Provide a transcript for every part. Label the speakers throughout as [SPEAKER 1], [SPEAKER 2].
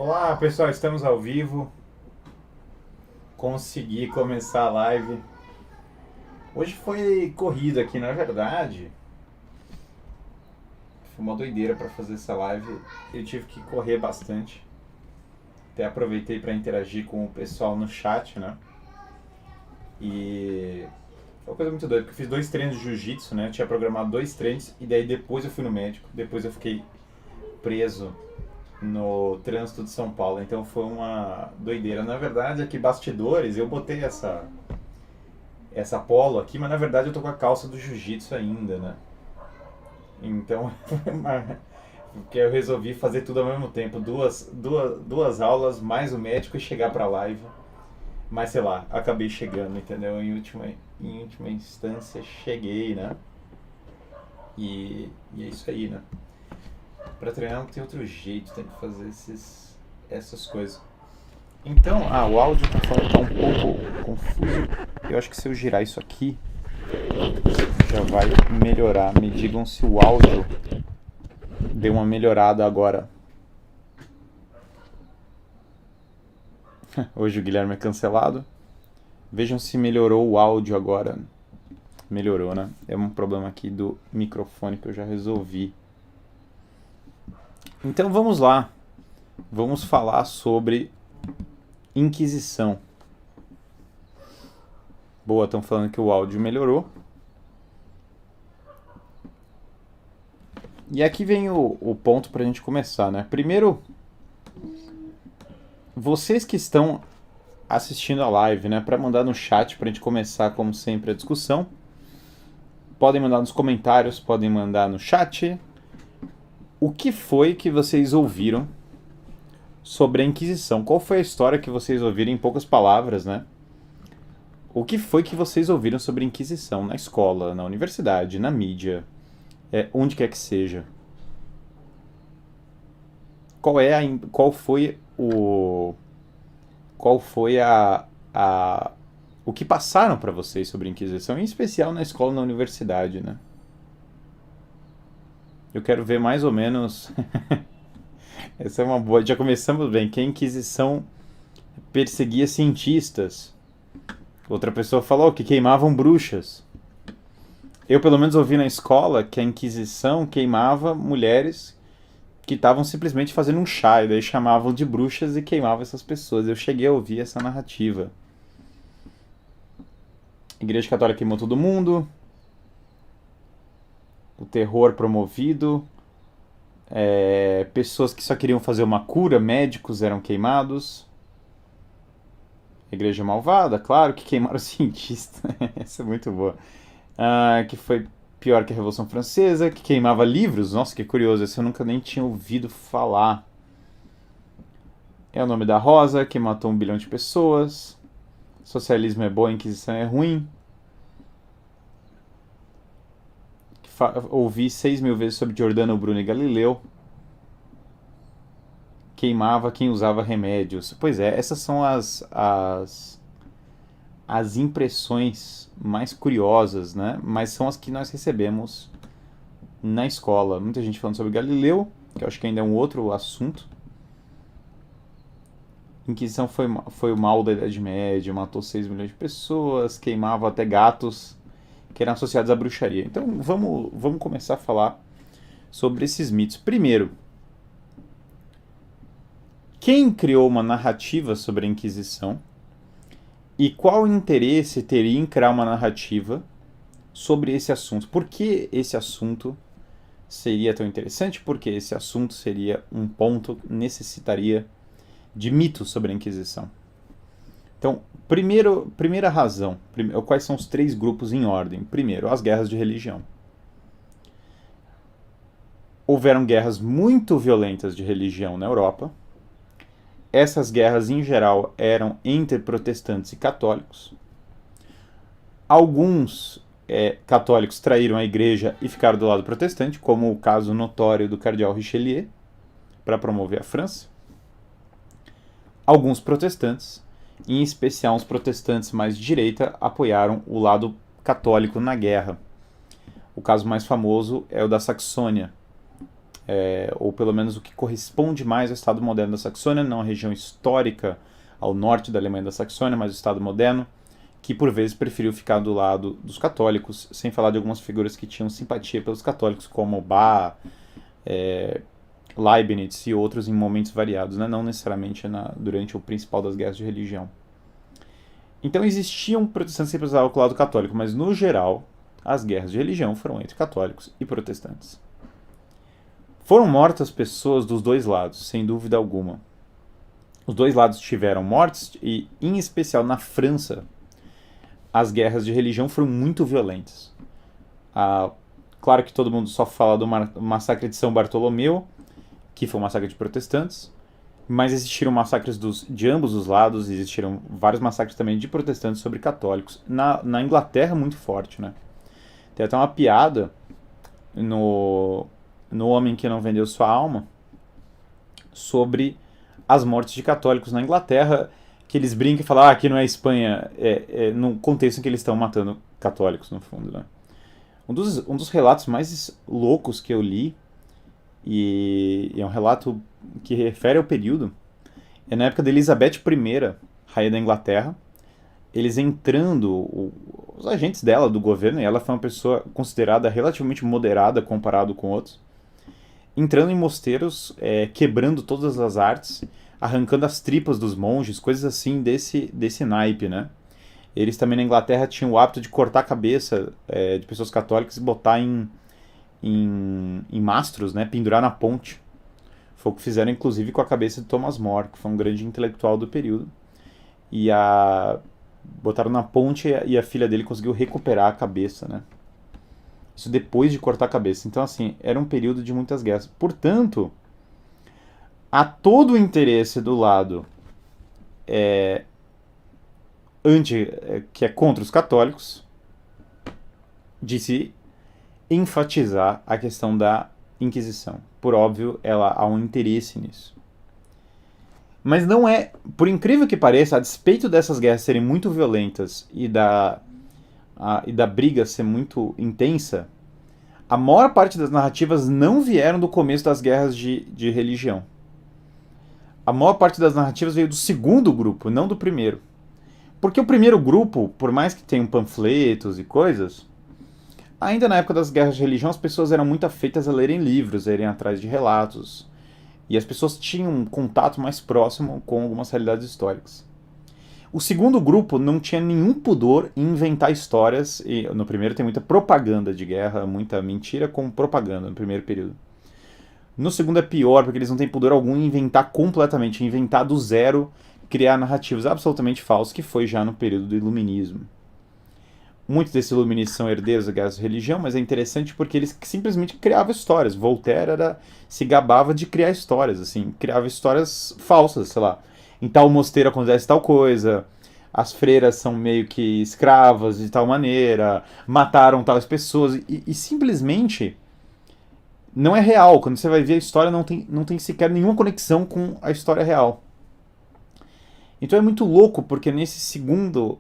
[SPEAKER 1] Olá pessoal, estamos ao vivo. Consegui começar a live. Hoje foi corrido aqui, na verdade. Foi uma doideira para fazer essa live. Eu tive que correr bastante. Até aproveitei para interagir com o pessoal no chat, né? E foi uma coisa muito doida, porque eu fiz 2 treinos de jiu-jitsu, né? Eu tinha programado 2 treinos e daí depois eu fui no médico. Depois eu fiquei preso no trânsito de São Paulo. Então foi uma doideira. Na verdade, aqui bastidores, eu botei essa polo aqui, mas na verdade eu tô com a calça do jiu-jitsu ainda, né? Então, porque eu resolvi fazer tudo ao mesmo tempo, duas aulas, mais o médico e chegar pra live. Mas sei lá, acabei chegando, entendeu? Em última instância, cheguei, né? E é isso aí, né? Pra treinar não tem outro jeito, tem que fazer essas coisas. Então, o áudio tá um pouco confuso. Eu acho que se eu girar isso aqui, já vai melhorar. Me digam se o áudio deu uma melhorada agora. Hoje o Guilherme é cancelado. Vejam se melhorou o áudio agora. Melhorou, né? É um problema aqui do microfone que eu já resolvi. Então vamos lá. Vamos falar sobre Inquisição. Boa, estão falando que o áudio melhorou. E aqui vem o ponto pra gente começar, né? Primeiro, vocês que estão assistindo a live, né? Pra mandar no chat pra gente começar, como sempre, a discussão. Podem mandar nos comentários, podem mandar no chat. O que foi que vocês ouviram sobre a Inquisição? Qual foi a história que vocês ouviram em poucas palavras, né? O que foi que vocês ouviram sobre a Inquisição na escola, na universidade, na mídia, onde quer que seja? Qual foi o que passaram para vocês sobre a Inquisição, em especial na escola e na universidade, né? Eu quero ver mais ou menos. Essa é uma boa. Já começamos bem. Que a Inquisição perseguia cientistas. Outra pessoa falou que queimavam bruxas. Eu, pelo menos, ouvi na escola que a Inquisição queimava mulheres que estavam simplesmente fazendo um chá, e daí chamavam de bruxas e queimavam essas pessoas. Eu cheguei a ouvir essa narrativa. A Igreja Católica queimou todo mundo. O terror promovido. Pessoas que só queriam fazer uma cura, médicos eram queimados. A Igreja Malvada, claro que queimaram cientistas. Essa é muito boa. Que foi pior que a Revolução Francesa, que queimava livros. Nossa, que curioso, esse eu nunca nem tinha ouvido falar. É o nome da Rosa, que matou 1 bilhão de pessoas. Socialismo é bom, a Inquisição é ruim. Ouvi 6.000 vezes sobre Giordano Bruno e Galileu. Queimava quem usava remédios. Pois é, essas são as impressões mais curiosas, né? Mas são as que nós recebemos na escola. Muita gente falando sobre Galileu, que eu acho que ainda é um outro assunto. Inquisição foi o mal da Idade Média, matou 6 milhões de pessoas, queimava até gatos que eram associados à bruxaria. Então vamos começar a falar sobre esses mitos. Primeiro, quem criou uma narrativa sobre a Inquisição e qual interesse teria em criar uma narrativa sobre esse assunto? Por que esse assunto seria tão interessante? Porque esse assunto seria um ponto que necessitaria de mitos sobre a Inquisição. Então, primeira razão, quais são os 3 grupos em ordem? Primeiro, as guerras de religião. Houveram guerras muito violentas de religião na Europa. Essas guerras, em geral, eram entre protestantes e católicos. Alguns católicos traíram a igreja e ficaram do lado protestante, como o caso notório do cardeal Richelieu, para promover a França. Alguns protestantes, em especial os protestantes mais de direita, apoiaram o lado católico na guerra. O caso mais famoso é o da Saxônia, ou pelo menos o que corresponde mais ao Estado moderno da Saxônia, não a região histórica ao norte da Alemanha da Saxônia, mas o Estado moderno, que por vezes preferiu ficar do lado dos católicos, sem falar de algumas figuras que tinham simpatia pelos católicos, como Bach, Leibniz e outros em momentos variados, né? Não necessariamente durante o principal das guerras de religião. Então existiam protestantes que simpatizavam com o lado católico, mas no geral as guerras de religião foram entre católicos e protestantes. Foram mortas pessoas dos dois lados, sem dúvida alguma. Os dois lados tiveram mortes e, em especial na França, as guerras de religião foram muito violentas. Claro que todo mundo só fala do massacre de São Bartolomeu, que foi um massacre de protestantes, mas existiram massacres de ambos os lados, existiram vários massacres também de protestantes sobre católicos. Na Inglaterra, muito forte, né? Tem até uma piada no Homem que Não Vendeu Sua Alma sobre as mortes de católicos na Inglaterra, que eles brincam e falam, aqui não é Espanha, no contexto em que eles estão matando católicos, no fundo, né? Um dos relatos mais loucos que eu li, e é um relato que refere ao período, é na época de Elizabeth I, rainha da Inglaterra, eles entrando, os agentes dela, do governo, e ela foi uma pessoa considerada relativamente moderada comparado com outros, entrando em mosteiros, quebrando todas as artes, arrancando as tripas dos monges, coisas assim desse naipe, né? Eles também na Inglaterra tinham o hábito de cortar a cabeça de pessoas católicas e botar em mastros, né? Pendurar na ponte. Foi o que fizeram, inclusive, com a cabeça de Thomas More, que foi um grande intelectual do período. E botaram na ponte e a filha dele conseguiu recuperar a cabeça, né? Isso depois de cortar a cabeça. Então, assim, era um período de muitas guerras. Portanto, há todo o interesse do lado que é contra os católicos de se enfatizar a questão da Inquisição. Por óbvio, há um interesse nisso. Mas não é, por incrível que pareça, a despeito dessas guerras serem muito violentas e da briga ser muito intensa, a maior parte das narrativas não vieram do começo das guerras de religião. A maior parte das narrativas veio do segundo grupo, não do primeiro. Porque o primeiro grupo, por mais que tenham panfletos e coisas, ainda na época das guerras de religião as pessoas eram muito afeitas a lerem livros, a irem atrás de relatos. E as pessoas tinham um contato mais próximo com algumas realidades históricas. O segundo grupo não tinha nenhum pudor em inventar histórias, e no primeiro tem muita propaganda de guerra, muita mentira com propaganda no primeiro período. No segundo é pior, porque eles não têm pudor algum em inventar completamente, inventar do zero, criar narrativas absolutamente falsas, que foi já no período do Iluminismo. Muitos desses iluministas são herdeiros da guerra de religião, mas é interessante porque eles simplesmente criavam histórias. Voltaire se gabava de criar histórias, assim, criava histórias falsas, sei lá. Em tal mosteiro acontece tal coisa, as freiras são meio que escravas de tal maneira, mataram tais pessoas, e simplesmente não é real. Quando você vai ver a história, não tem sequer nenhuma conexão com a história real. Então é muito louco, porque nesse segunda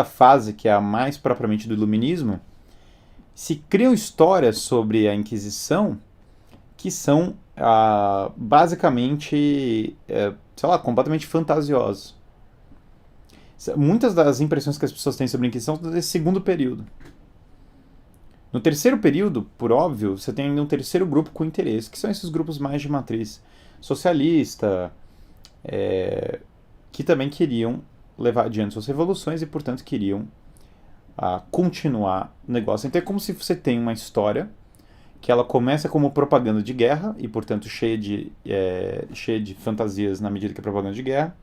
[SPEAKER 1] fase, que é a mais propriamente do Iluminismo, se criam histórias sobre a Inquisição que são basicamente, sei lá, completamente fantasiosas. Muitas das impressões que as pessoas têm sobre a Inquisição são desse segundo período. No terceiro período, por óbvio, você tem ainda um terceiro grupo com interesse, que são esses grupos mais de matriz socialista, que também queriam levar adiante suas revoluções e, portanto, queriam continuar o negócio. Então é como se você tem uma história que ela começa como propaganda de guerra e, portanto, cheia de fantasias na medida que é propaganda de guerra.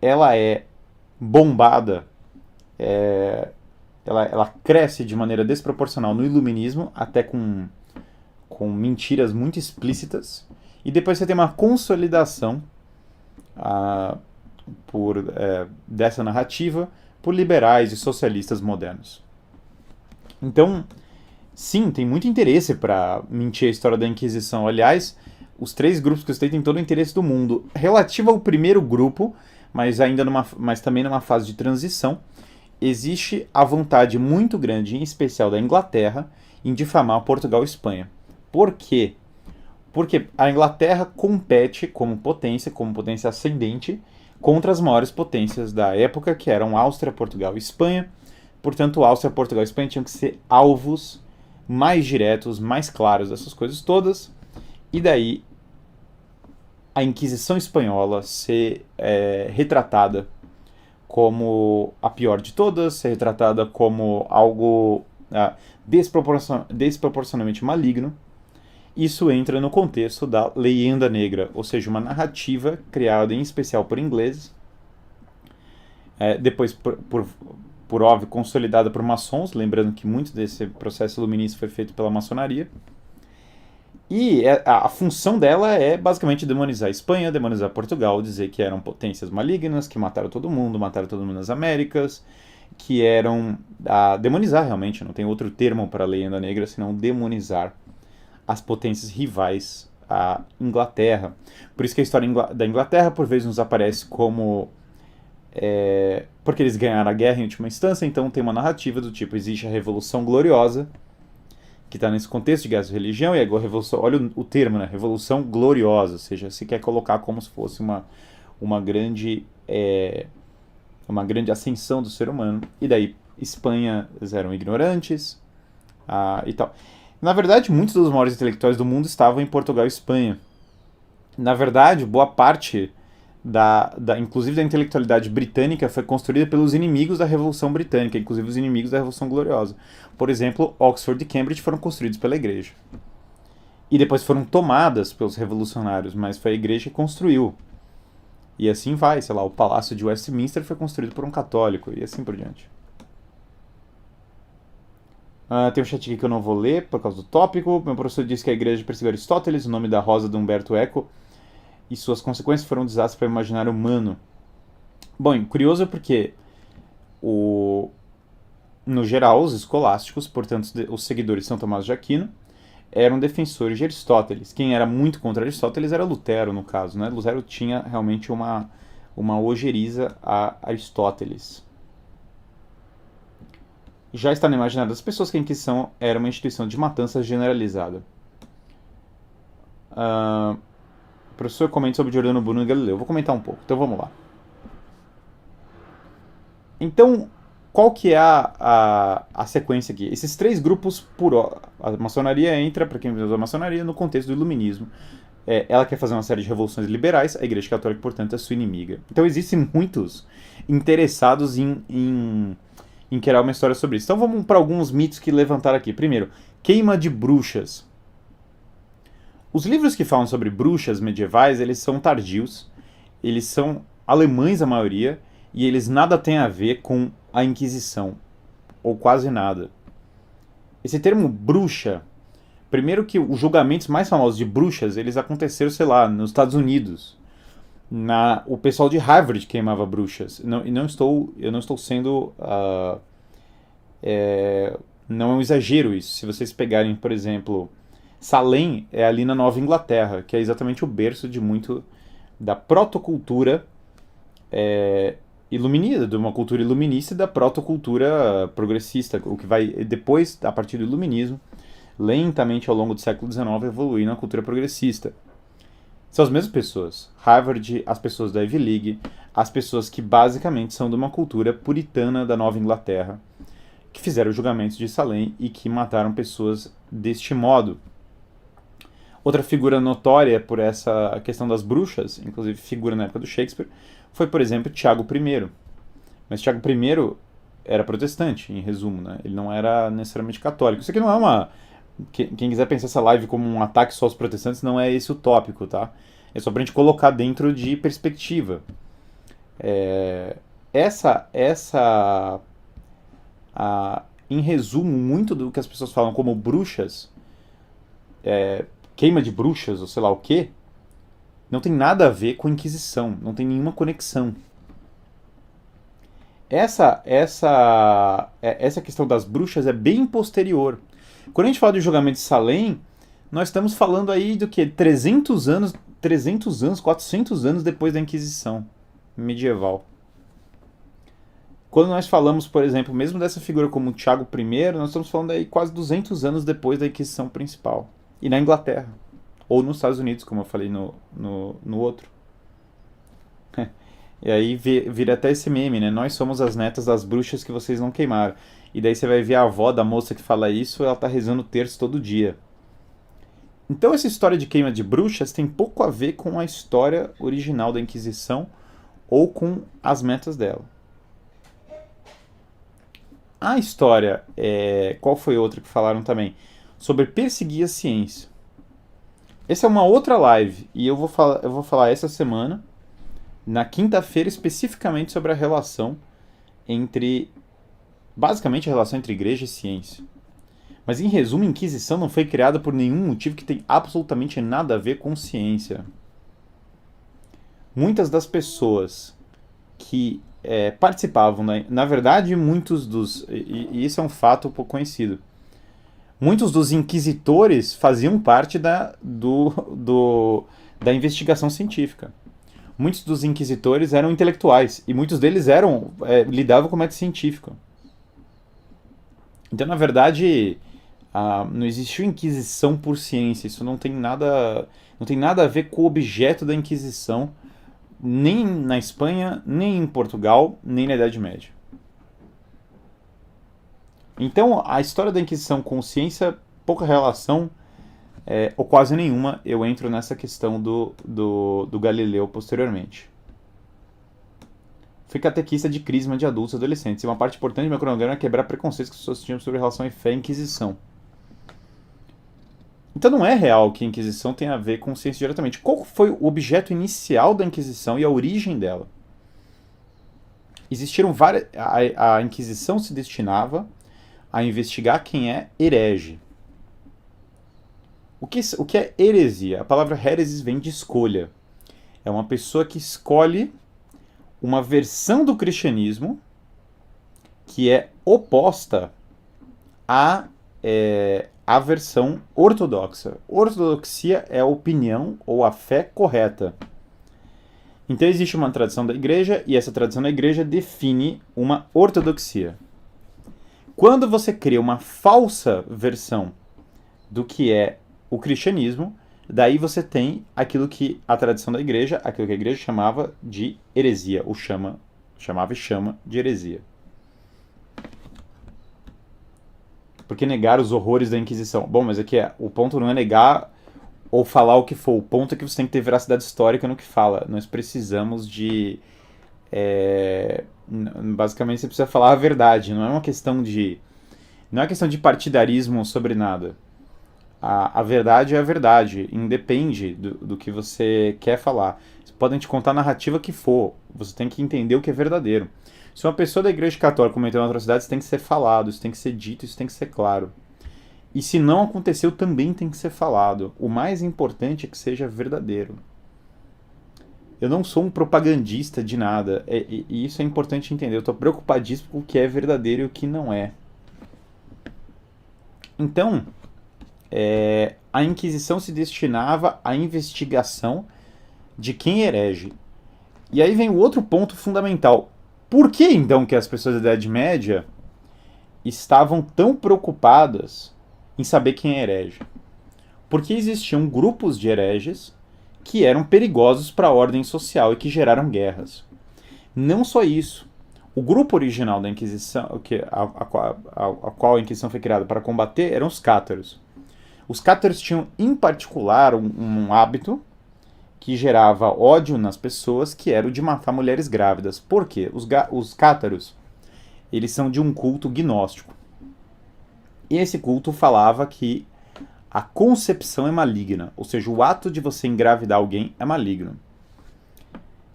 [SPEAKER 1] Ela é bombada, ela cresce de maneira desproporcional no Iluminismo, até com mentiras muito explícitas, e depois você tem uma consolidação dessa narrativa por liberais e socialistas modernos. Então, sim, tem muito interesse para mentir a história da Inquisição. Aliás, os três grupos que eu citei têm todo o interesse do mundo. Relativo ao primeiro grupo, mas também numa fase de transição, existe a vontade muito grande, em especial da Inglaterra, em difamar Portugal e Espanha. Por quê? Porque a Inglaterra compete como potência ascendente, contra as maiores potências da época, que eram Áustria, Portugal e Espanha. Portanto, Áustria, Portugal e Espanha tinham que ser alvos mais diretos, mais claros dessas coisas todas. E daí a Inquisição Espanhola ser retratada como a pior de todas, ser retratada como algo desproporcionalmente maligno. Isso entra no contexto da Leyenda Negra, ou seja, uma narrativa criada em especial por ingleses, depois, por óbvio, consolidada por maçons, lembrando que muito desse processo iluminista foi feito pela maçonaria. E a função dela é basicamente demonizar a Espanha, demonizar Portugal, dizer que eram potências malignas, que mataram todo mundo nas Américas, que eram... demonizar realmente, não tem outro termo para a Leyenda Negra senão demonizar as potências rivais à Inglaterra. Por isso que a história da Inglaterra por vezes nos aparece como... porque eles ganharam a guerra em última instância, então tem uma narrativa do tipo, existe a Revolução Gloriosa, que está nesse contexto de guerra de religião, e a revolução, olha o termo, né? Revolução Gloriosa, ou seja, se quer colocar como se fosse uma grande ascensão do ser humano, e daí Espanha eram ignorantes e tal. Na verdade, muitos dos maiores intelectuais do mundo estavam em Portugal e Espanha. Na verdade, boa parte inclusive da intelectualidade britânica foi construída pelos inimigos da Revolução Britânica, inclusive os inimigos da Revolução Gloriosa. Por exemplo, Oxford e Cambridge foram construídos pela Igreja. E depois foram tomadas pelos revolucionários, mas foi a Igreja que construiu. E assim vai, sei lá, o Palácio de Westminster foi construído por um católico, e assim por diante. Tem um chat aqui que eu não vou ler por causa do tópico. Meu professor disse que a Igreja perseguiu Aristóteles, o nome da rosa de Humberto Eco, e suas consequências foram um desastre para o imaginário humano. Bom, curioso porque, no geral, os escolásticos, portanto os seguidores de São Tomás de Aquino, eram defensores de Aristóteles. Quem era muito contra Aristóteles era Lutero, no caso, né? Lutero tinha realmente uma ojeriza a Aristóteles. Já está no imaginário das pessoas que a Inquisição era uma instituição de matança generalizada. O professor comenta sobre Giordano Bruno e Galileu. Eu vou comentar um pouco, então vamos lá. Então, qual que é a sequência aqui? Esses três grupos, a maçonaria entra, para quem usa a maçonaria, no contexto do iluminismo. Ela quer fazer uma série de revoluções liberais, a Igreja Católica, portanto, é sua inimiga. Então existem muitos interessados em criar uma história sobre isso. Então vamos para alguns mitos que levantaram aqui. Primeiro, queima de bruxas. Os livros que falam sobre bruxas medievais, eles são tardios, eles são alemães a maioria, e eles nada têm a ver com a Inquisição, ou quase nada. Esse termo bruxa, primeiro que os julgamentos mais famosos de bruxas, eles aconteceram, sei lá, nos Estados Unidos. O pessoal de Harvard queimava bruxas. Eu não estou sendo... não é um exagero isso. Se vocês pegarem, por exemplo... Salem é ali na Nova Inglaterra, que é exatamente o berço de muito da protocultura iluminista, de uma cultura iluminista e da protocultura progressista, o que vai depois, a partir do iluminismo, lentamente ao longo do século XIX, evoluir na cultura progressista. São as mesmas pessoas. Harvard, as pessoas da Ivy League, as pessoas que basicamente são de uma cultura puritana da Nova Inglaterra, que fizeram julgamentos de Salem e que mataram pessoas deste modo. Outra figura notória por essa questão das bruxas, inclusive figura na época do Shakespeare, foi, por exemplo, Tiago I. Mas Tiago I era protestante, em resumo, né? Ele não era necessariamente católico. Isso aqui não é uma... Quem quiser pensar essa live como um ataque só aos protestantes, não é esse o tópico, tá? É só pra gente colocar dentro de perspectiva. Em resumo, muito do que as pessoas falam como bruxas, queima de bruxas, ou sei lá o quê, não tem nada a ver com a Inquisição, não tem nenhuma conexão. Essa questão das bruxas é bem posterior. Quando a gente fala do julgamento de Salem, nós estamos falando aí do que? 300 anos, 400 anos depois da Inquisição medieval. Quando nós falamos, por exemplo, mesmo dessa figura como Tiago I, nós estamos falando aí quase 200 anos depois da Inquisição principal. e na Inglaterra. Ou nos Estados Unidos, como eu falei no outro. E aí vira até esse meme, né? Nós somos as netas das bruxas que vocês não queimaram. E daí você vai ver a avó da moça que fala isso, ela tá rezando o terço todo dia. Então essa história de queima de bruxas tem pouco a ver com a história original da Inquisição ou com as metas dela. A história, qual foi outra que falaram também? Sobre perseguir a ciência. Essa é uma outra live e eu vou falar essa semana, na quinta-feira, especificamente sobre a relação entre, basicamente a relação entre igreja e ciência. Mas em resumo, a Inquisição não foi criada por nenhum motivo que tem absolutamente nada a ver com ciência. Muitas das pessoas que participavam, na verdade, muitos dos, e isso é um fato pouco conhecido, muitos dos inquisitores faziam parte da investigação científica. Muitos dos inquisitores eram intelectuais e muitos deles lidavam com o método científico. Então, na verdade, não existiu Inquisição por ciência. Isso não tem nada a ver com o objeto da Inquisição, nem na Espanha, nem em Portugal, nem na Idade Média. Então, a história da Inquisição com ciência, pouca relação, ou quase nenhuma. Eu entro nessa questão do Galileu posteriormente. Fui catequista de crisma de adultos e adolescentes, e uma parte importante do meu cronograma é quebrar preconceitos que as pessoas tinham sobre relação à fé e Inquisição. Então não é real que a Inquisição tenha a ver com ciência diretamente. Qual foi o objeto inicial da Inquisição e a origem dela? Existiram várias... A Inquisição se destinava a investigar quem é herege. O que é heresia? A palavra heresis vem de escolha. É uma pessoa que escolhe uma versão do cristianismo que é oposta à versão ortodoxa. Ortodoxia é a opinião ou a fé correta. Então existe uma tradição da igreja e essa tradição da igreja define uma ortodoxia. Quando você cria uma falsa versão do que é o cristianismo, daí você tem aquilo que a tradição da igreja, aquilo que a igreja chamava de heresia, ou chamava e chama de heresia. Por que negar os horrores da Inquisição? Bom, mas aqui o ponto não é negar ou falar o que for, o ponto é que você tem que ter veracidade histórica no que fala. Nós precisamos de... basicamente você precisa falar a verdade, não é uma questão de... Não é questão de partidarismo sobre nada. A verdade é a verdade, independe do que você quer falar. Podem te contar a narrativa que for, você tem que entender o que é verdadeiro. Se uma pessoa da igreja católica cometeu uma atrocidade, isso tem que ser falado, isso tem que ser dito, isso tem que ser claro. E se não aconteceu, também tem que ser falado. O mais importante é que seja verdadeiro. Eu não sou um propagandista de nada, e isso é importante entender. Eu estou preocupadíssimo com o que é verdadeiro e o que não é. Então... a Inquisição se destinava à investigação de quem herege. E aí vem o outro ponto fundamental. Por que então que as pessoas da Idade Média estavam tão preocupadas em saber quem é herege? Porque existiam grupos de hereges que eram perigosos para a ordem social e que geraram guerras. Não só isso. O grupo original da Inquisição, a qual a Inquisição foi criada para combater, eram os cátaros. Os cátaros tinham, em particular, um hábito que gerava ódio nas pessoas, que era o de matar mulheres grávidas. Por quê? Os cátaros, eles são de um culto gnóstico. E esse culto falava que a concepção é maligna, ou seja, o ato de você engravidar alguém é maligno.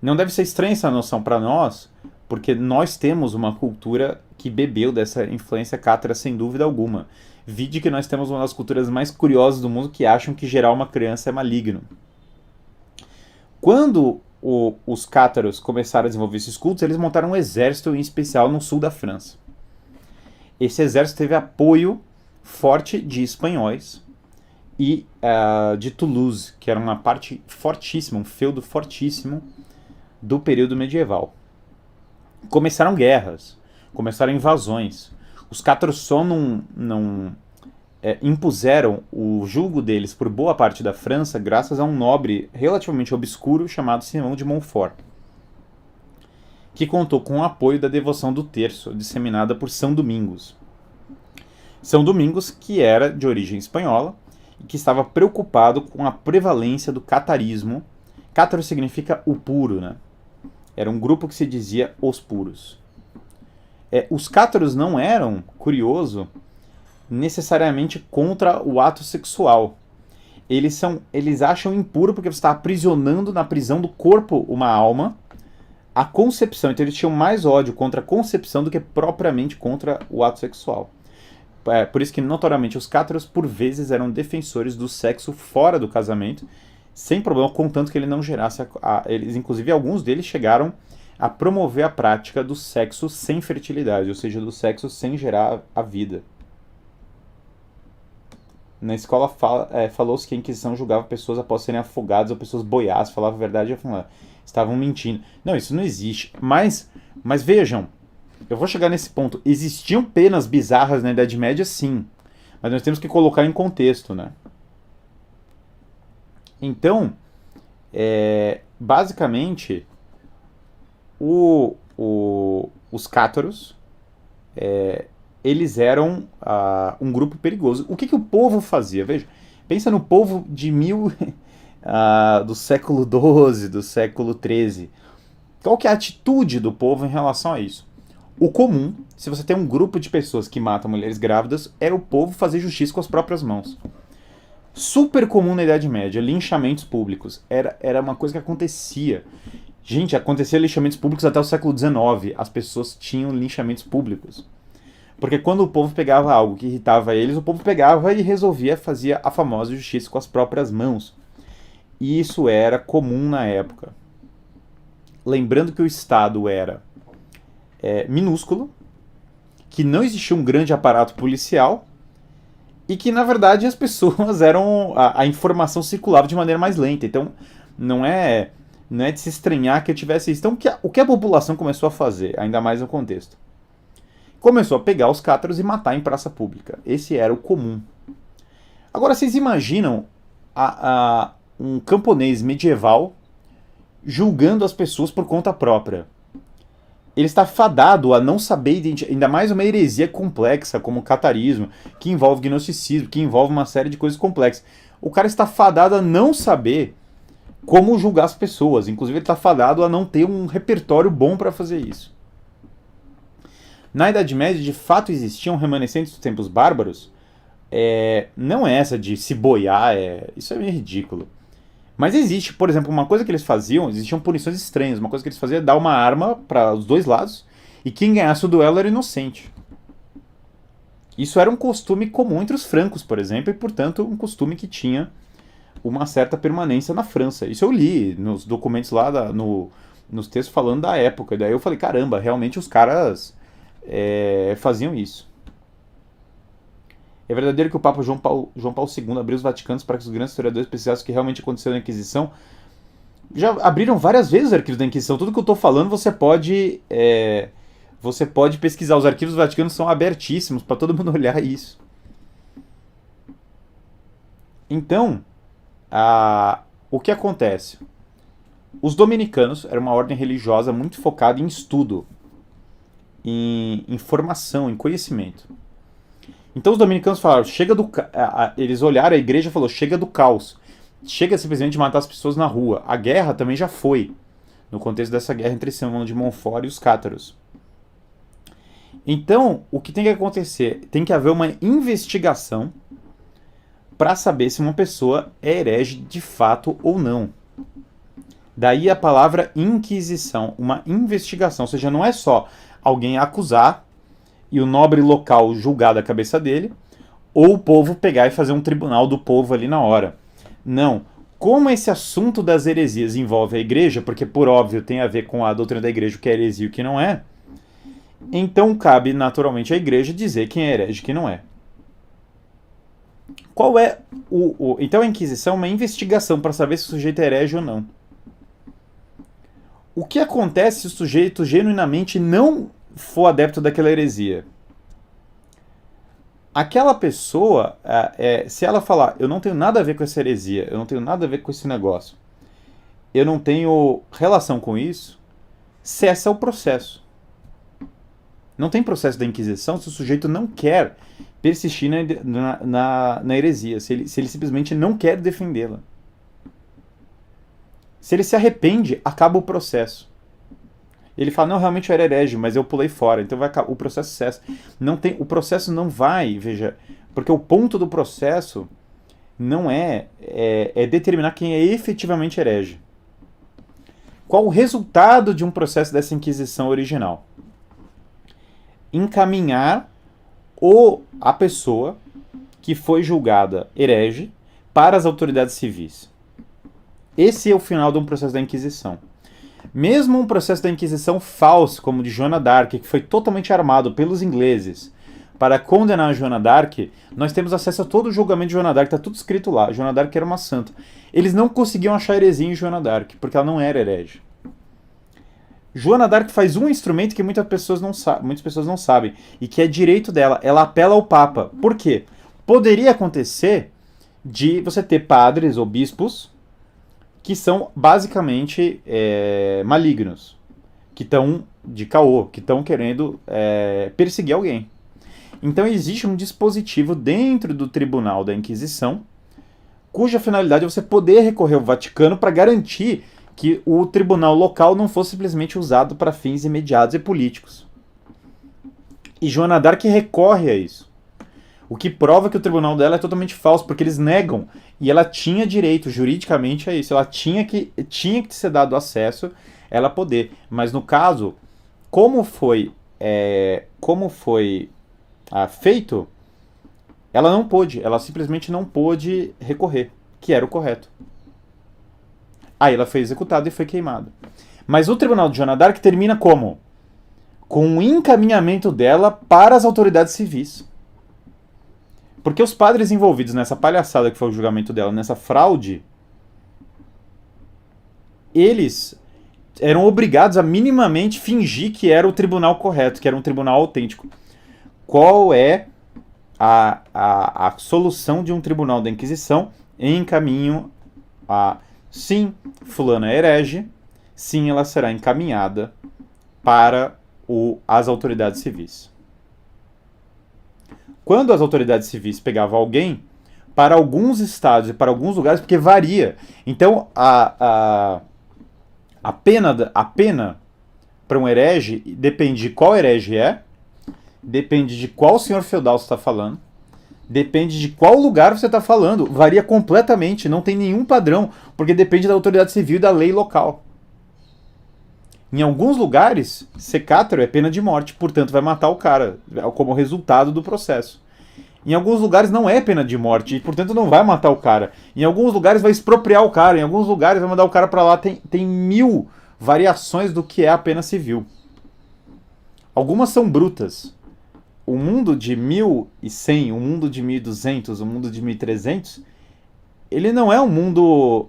[SPEAKER 1] Não deve ser estranha essa noção para nós, porque nós temos uma cultura que bebeu dessa influência cátara sem dúvida alguma. Vide que nós temos uma das culturas mais curiosas do mundo que acham que gerar uma criança é maligno. Quando os cátaros começaram a desenvolver esses cultos, eles montaram um exército em especial no sul da França. Esse exército teve apoio forte de espanhóis e de Toulouse, que era uma parte fortíssima, um feudo fortíssimo do período medieval. Começaram guerras, começaram invasões. Os cátaros só não impuseram o julgo deles por boa parte da França graças a um nobre relativamente obscuro chamado Simão de Montfort, que contou com o apoio da devoção do terço, disseminada por São Domingos. São Domingos, que era de origem espanhola e que estava preocupado com a prevalência do catarismo. Cátaro significa o puro, né? Era um grupo que se dizia os puros. Os cátaros não eram, curioso, necessariamente contra o ato sexual. Eles acham impuro porque você está aprisionando na prisão do corpo uma alma, a concepção. Então eles tinham mais ódio contra a concepção do que propriamente contra o ato sexual. Por isso que, notoriamente, os cátaros, por vezes, eram defensores do sexo fora do casamento, sem problema, contanto que ele não gerasse... inclusive, alguns deles chegaram a promover a prática do sexo sem fertilidade, ou seja, do sexo sem gerar a vida. Na escola falou-se que a Inquisição julgava pessoas após serem afogadas ou pessoas boiadas, falava a verdade e estavam mentindo. Não, isso não existe. Mas vejam, eu vou chegar nesse ponto. Existiam penas bizarras na Idade Média, sim. Mas nós temos que colocar em contexto, né? Então, basicamente, os cátaros, eles eram um grupo perigoso. O que o povo fazia? Veja, pensa no povo de do século XII, do século XIII. Qual que é a atitude do povo em relação a isso? O comum, se você tem um grupo de pessoas que matam mulheres grávidas, era o povo fazer justiça com as próprias mãos. Super comum na Idade Média, linchamentos públicos. Era uma coisa que acontecia. Gente, acontecia linchamentos públicos até o século XIX. As pessoas tinham linchamentos públicos. Porque quando o povo pegava algo que irritava eles, o povo pegava e fazia a famosa justiça com as próprias mãos. E isso era comum na época. Lembrando que o Estado era minúsculo, que não existia um grande aparato policial e que, na verdade, as pessoas a informação circulava de maneira mais lenta. Então, não é de se estranhar que eu tivesse isso. Então, o que a população começou a fazer, ainda mais no contexto? Começou a pegar os cátaros e matar em praça pública. Esse era o comum. Agora, vocês imaginam um camponês medieval julgando as pessoas por conta própria. Ele está fadado a não saber identificar, ainda mais uma heresia complexa como o catarismo, que envolve gnosticismo, que envolve uma série de coisas complexas. O cara está fadado a não saber como julgar as pessoas. Inclusive, ele está fadado a não ter um repertório bom para fazer isso. Na Idade Média, de fato, existiam remanescentes dos tempos bárbaros. Não é essa de se boiar, isso é meio ridículo. Mas existe, por exemplo, uma coisa que eles faziam, existiam punições estranhas. Uma coisa que eles faziam é dar uma arma para os dois lados e quem ganhasse o duelo era inocente. Isso era um costume comum entre os francos, por exemplo, e, portanto, um costume que tinha uma certa permanência na França. Isso eu li nos documentos lá, nos textos falando da época. E daí eu falei, caramba, realmente os caras faziam isso. É verdadeiro que o Papa João Paulo II abriu os Vaticanos para que os grandes historiadores pesquisassem o que realmente aconteceu na Inquisição. Já abriram várias vezes os arquivos da Inquisição. Tudo que eu estou falando você pode pesquisar. Os arquivos do Vaticano são abertíssimos para todo mundo olhar isso. Então, o que acontece? Os dominicanos eram uma ordem religiosa muito focada em estudo, em formação, em conhecimento. Então os dominicanos falaram, eles olharam a igreja e falaram, chega do caos. Chega simplesmente de matar as pessoas na rua. A guerra também já foi, no contexto dessa guerra entre Simão de Montfort e os cátaros. Então, o que tem que acontecer? Tem que haver uma investigação para saber se uma pessoa é herege de fato ou não. Daí a palavra inquisição, uma investigação. Ou seja, não é só alguém acusar e o nobre local julgar da cabeça dele, ou o povo pegar e fazer um tribunal do povo ali na hora. Não. Como esse assunto das heresias envolve a igreja, porque por óbvio tem a ver com a doutrina da igreja o que é heresia e o que não é, então cabe naturalmente à igreja dizer quem é herege e quem não é. Qual é então a Inquisição é uma investigação para saber se o sujeito é herege ou não. O que acontece se o sujeito genuinamente não for adepto daquela heresia? aquela pessoa, se ela falar, eu não tenho nada a ver com essa heresia, eu não tenho nada a ver com esse negócio, eu não tenho relação com isso, cessa o processo. Não tem processo da Inquisição se o sujeito não quer persistir na heresia, se ele simplesmente não quer defendê-la. Se ele se arrepende, acaba o processo. Ele fala, não, realmente eu era herege, mas eu pulei fora, então o processo cessa. O processo não vai, veja, porque o ponto do processo não é determinar quem é efetivamente herege. Qual o resultado de um processo dessa Inquisição original? Encaminhar a pessoa que foi julgada herege para as autoridades civis. Esse é o final de um processo da Inquisição. Mesmo um processo da Inquisição falso, como o de Joana d'Arc, que foi totalmente armado pelos ingleses para condenar a Joana d'Arc, nós temos acesso a todo o julgamento de Joana d'Arc, está tudo escrito lá. Joana d'Arc era uma santa. Eles não conseguiam achar heresia em Joana d'Arc, porque ela não era herege. Joana d'Arc faz um instrumento que muitas pessoas não sabem, e que é direito dela. Ela apela ao Papa. Por quê? Poderia acontecer de você ter padres ou bispos que são basicamente malignos, que estão de caô, que estão querendo perseguir alguém. Então existe um dispositivo dentro do Tribunal da Inquisição, cuja finalidade é você poder recorrer ao Vaticano para garantir que o tribunal local não fosse simplesmente usado para fins imediatos e políticos. E Joana d'Arc recorre a isso. O que prova que o tribunal dela é totalmente falso, porque eles negam. E ela tinha direito, juridicamente, a isso. Ela tinha que ser dado acesso, ela poder. Mas no caso, como foi feito, ela não pôde. Ela simplesmente não pôde recorrer, que era o correto. Aí ela foi executada e foi queimada. Mas o tribunal de Joana d'Arc termina como? Com o encaminhamento dela para as autoridades civis. Porque os padres envolvidos nessa palhaçada que foi o julgamento dela, nessa fraude, eles eram obrigados a minimamente fingir que era o tribunal correto, que era um tribunal autêntico. Qual é a solução de um tribunal da Inquisição em caminho a... Sim, fulana é herege, sim, ela será encaminhada para as autoridades civis. Quando as autoridades civis pegavam alguém, para alguns estados e para alguns lugares, porque varia. Então, a pena para um herege depende de qual herege depende de qual senhor feudal você está falando, depende de qual lugar você está falando, varia completamente, não tem nenhum padrão, porque depende da autoridade civil e da lei local. Em alguns lugares, secátero é pena de morte, portanto vai matar o cara, como resultado do processo. Em alguns lugares não é pena de morte, e portanto não vai matar o cara. Em alguns lugares vai expropriar o cara, em alguns lugares vai mandar o cara para lá. Tem 1000 variações do que é a pena civil. Algumas são brutas. O mundo de 1100, o mundo de 1200, o mundo de 1300, ele não é um mundo...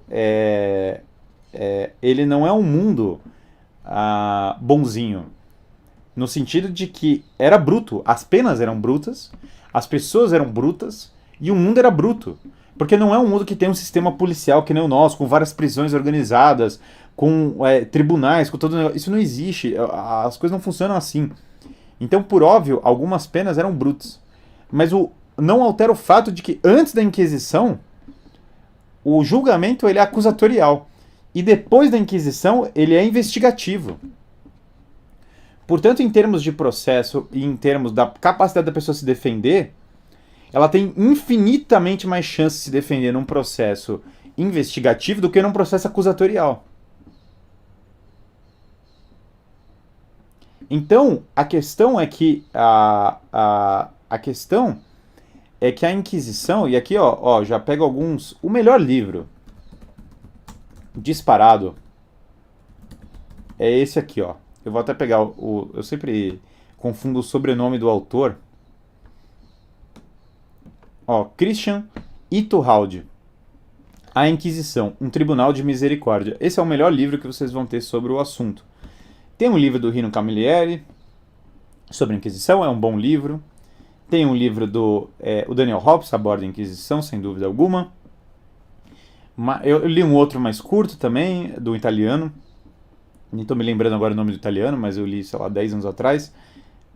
[SPEAKER 1] ele não é um mundo bonzinho. No sentido de que era bruto. As penas eram brutas, as pessoas eram brutas e o mundo era bruto. Porque não é um mundo que tem um sistema policial que nem o nosso, com várias prisões organizadas, com tribunais, com todo... Isso não existe. As coisas não funcionam assim. Então, por óbvio, algumas penas eram brutas. Mas não altera o fato de que antes da Inquisição, o julgamento ele é acusatorial. E depois da Inquisição, ele é investigativo. Portanto, em termos de processo e em termos da capacidade da pessoa se defender, ela tem infinitamente mais chance de se defender num processo investigativo do que num processo acusatorial. Então, a questão é que a Inquisição, e aqui já pego alguns, o melhor livro disparado é esse aqui, ó. Eu vou até pegar eu sempre confundo o sobrenome do autor. Christian Itterhald, A Inquisição, um Tribunal de Misericórdia. Esse é o melhor livro que vocês vão ter sobre o assunto. Tem um livro do Rino Camilleri sobre a Inquisição, é um bom livro. Tem um livro do o Daniel Hobbes, A Borda da Inquisição, sem dúvida alguma. Eu li um outro mais curto também, do italiano. Nem estou me lembrando agora o nome do italiano, mas eu li, sei lá, 10 anos atrás.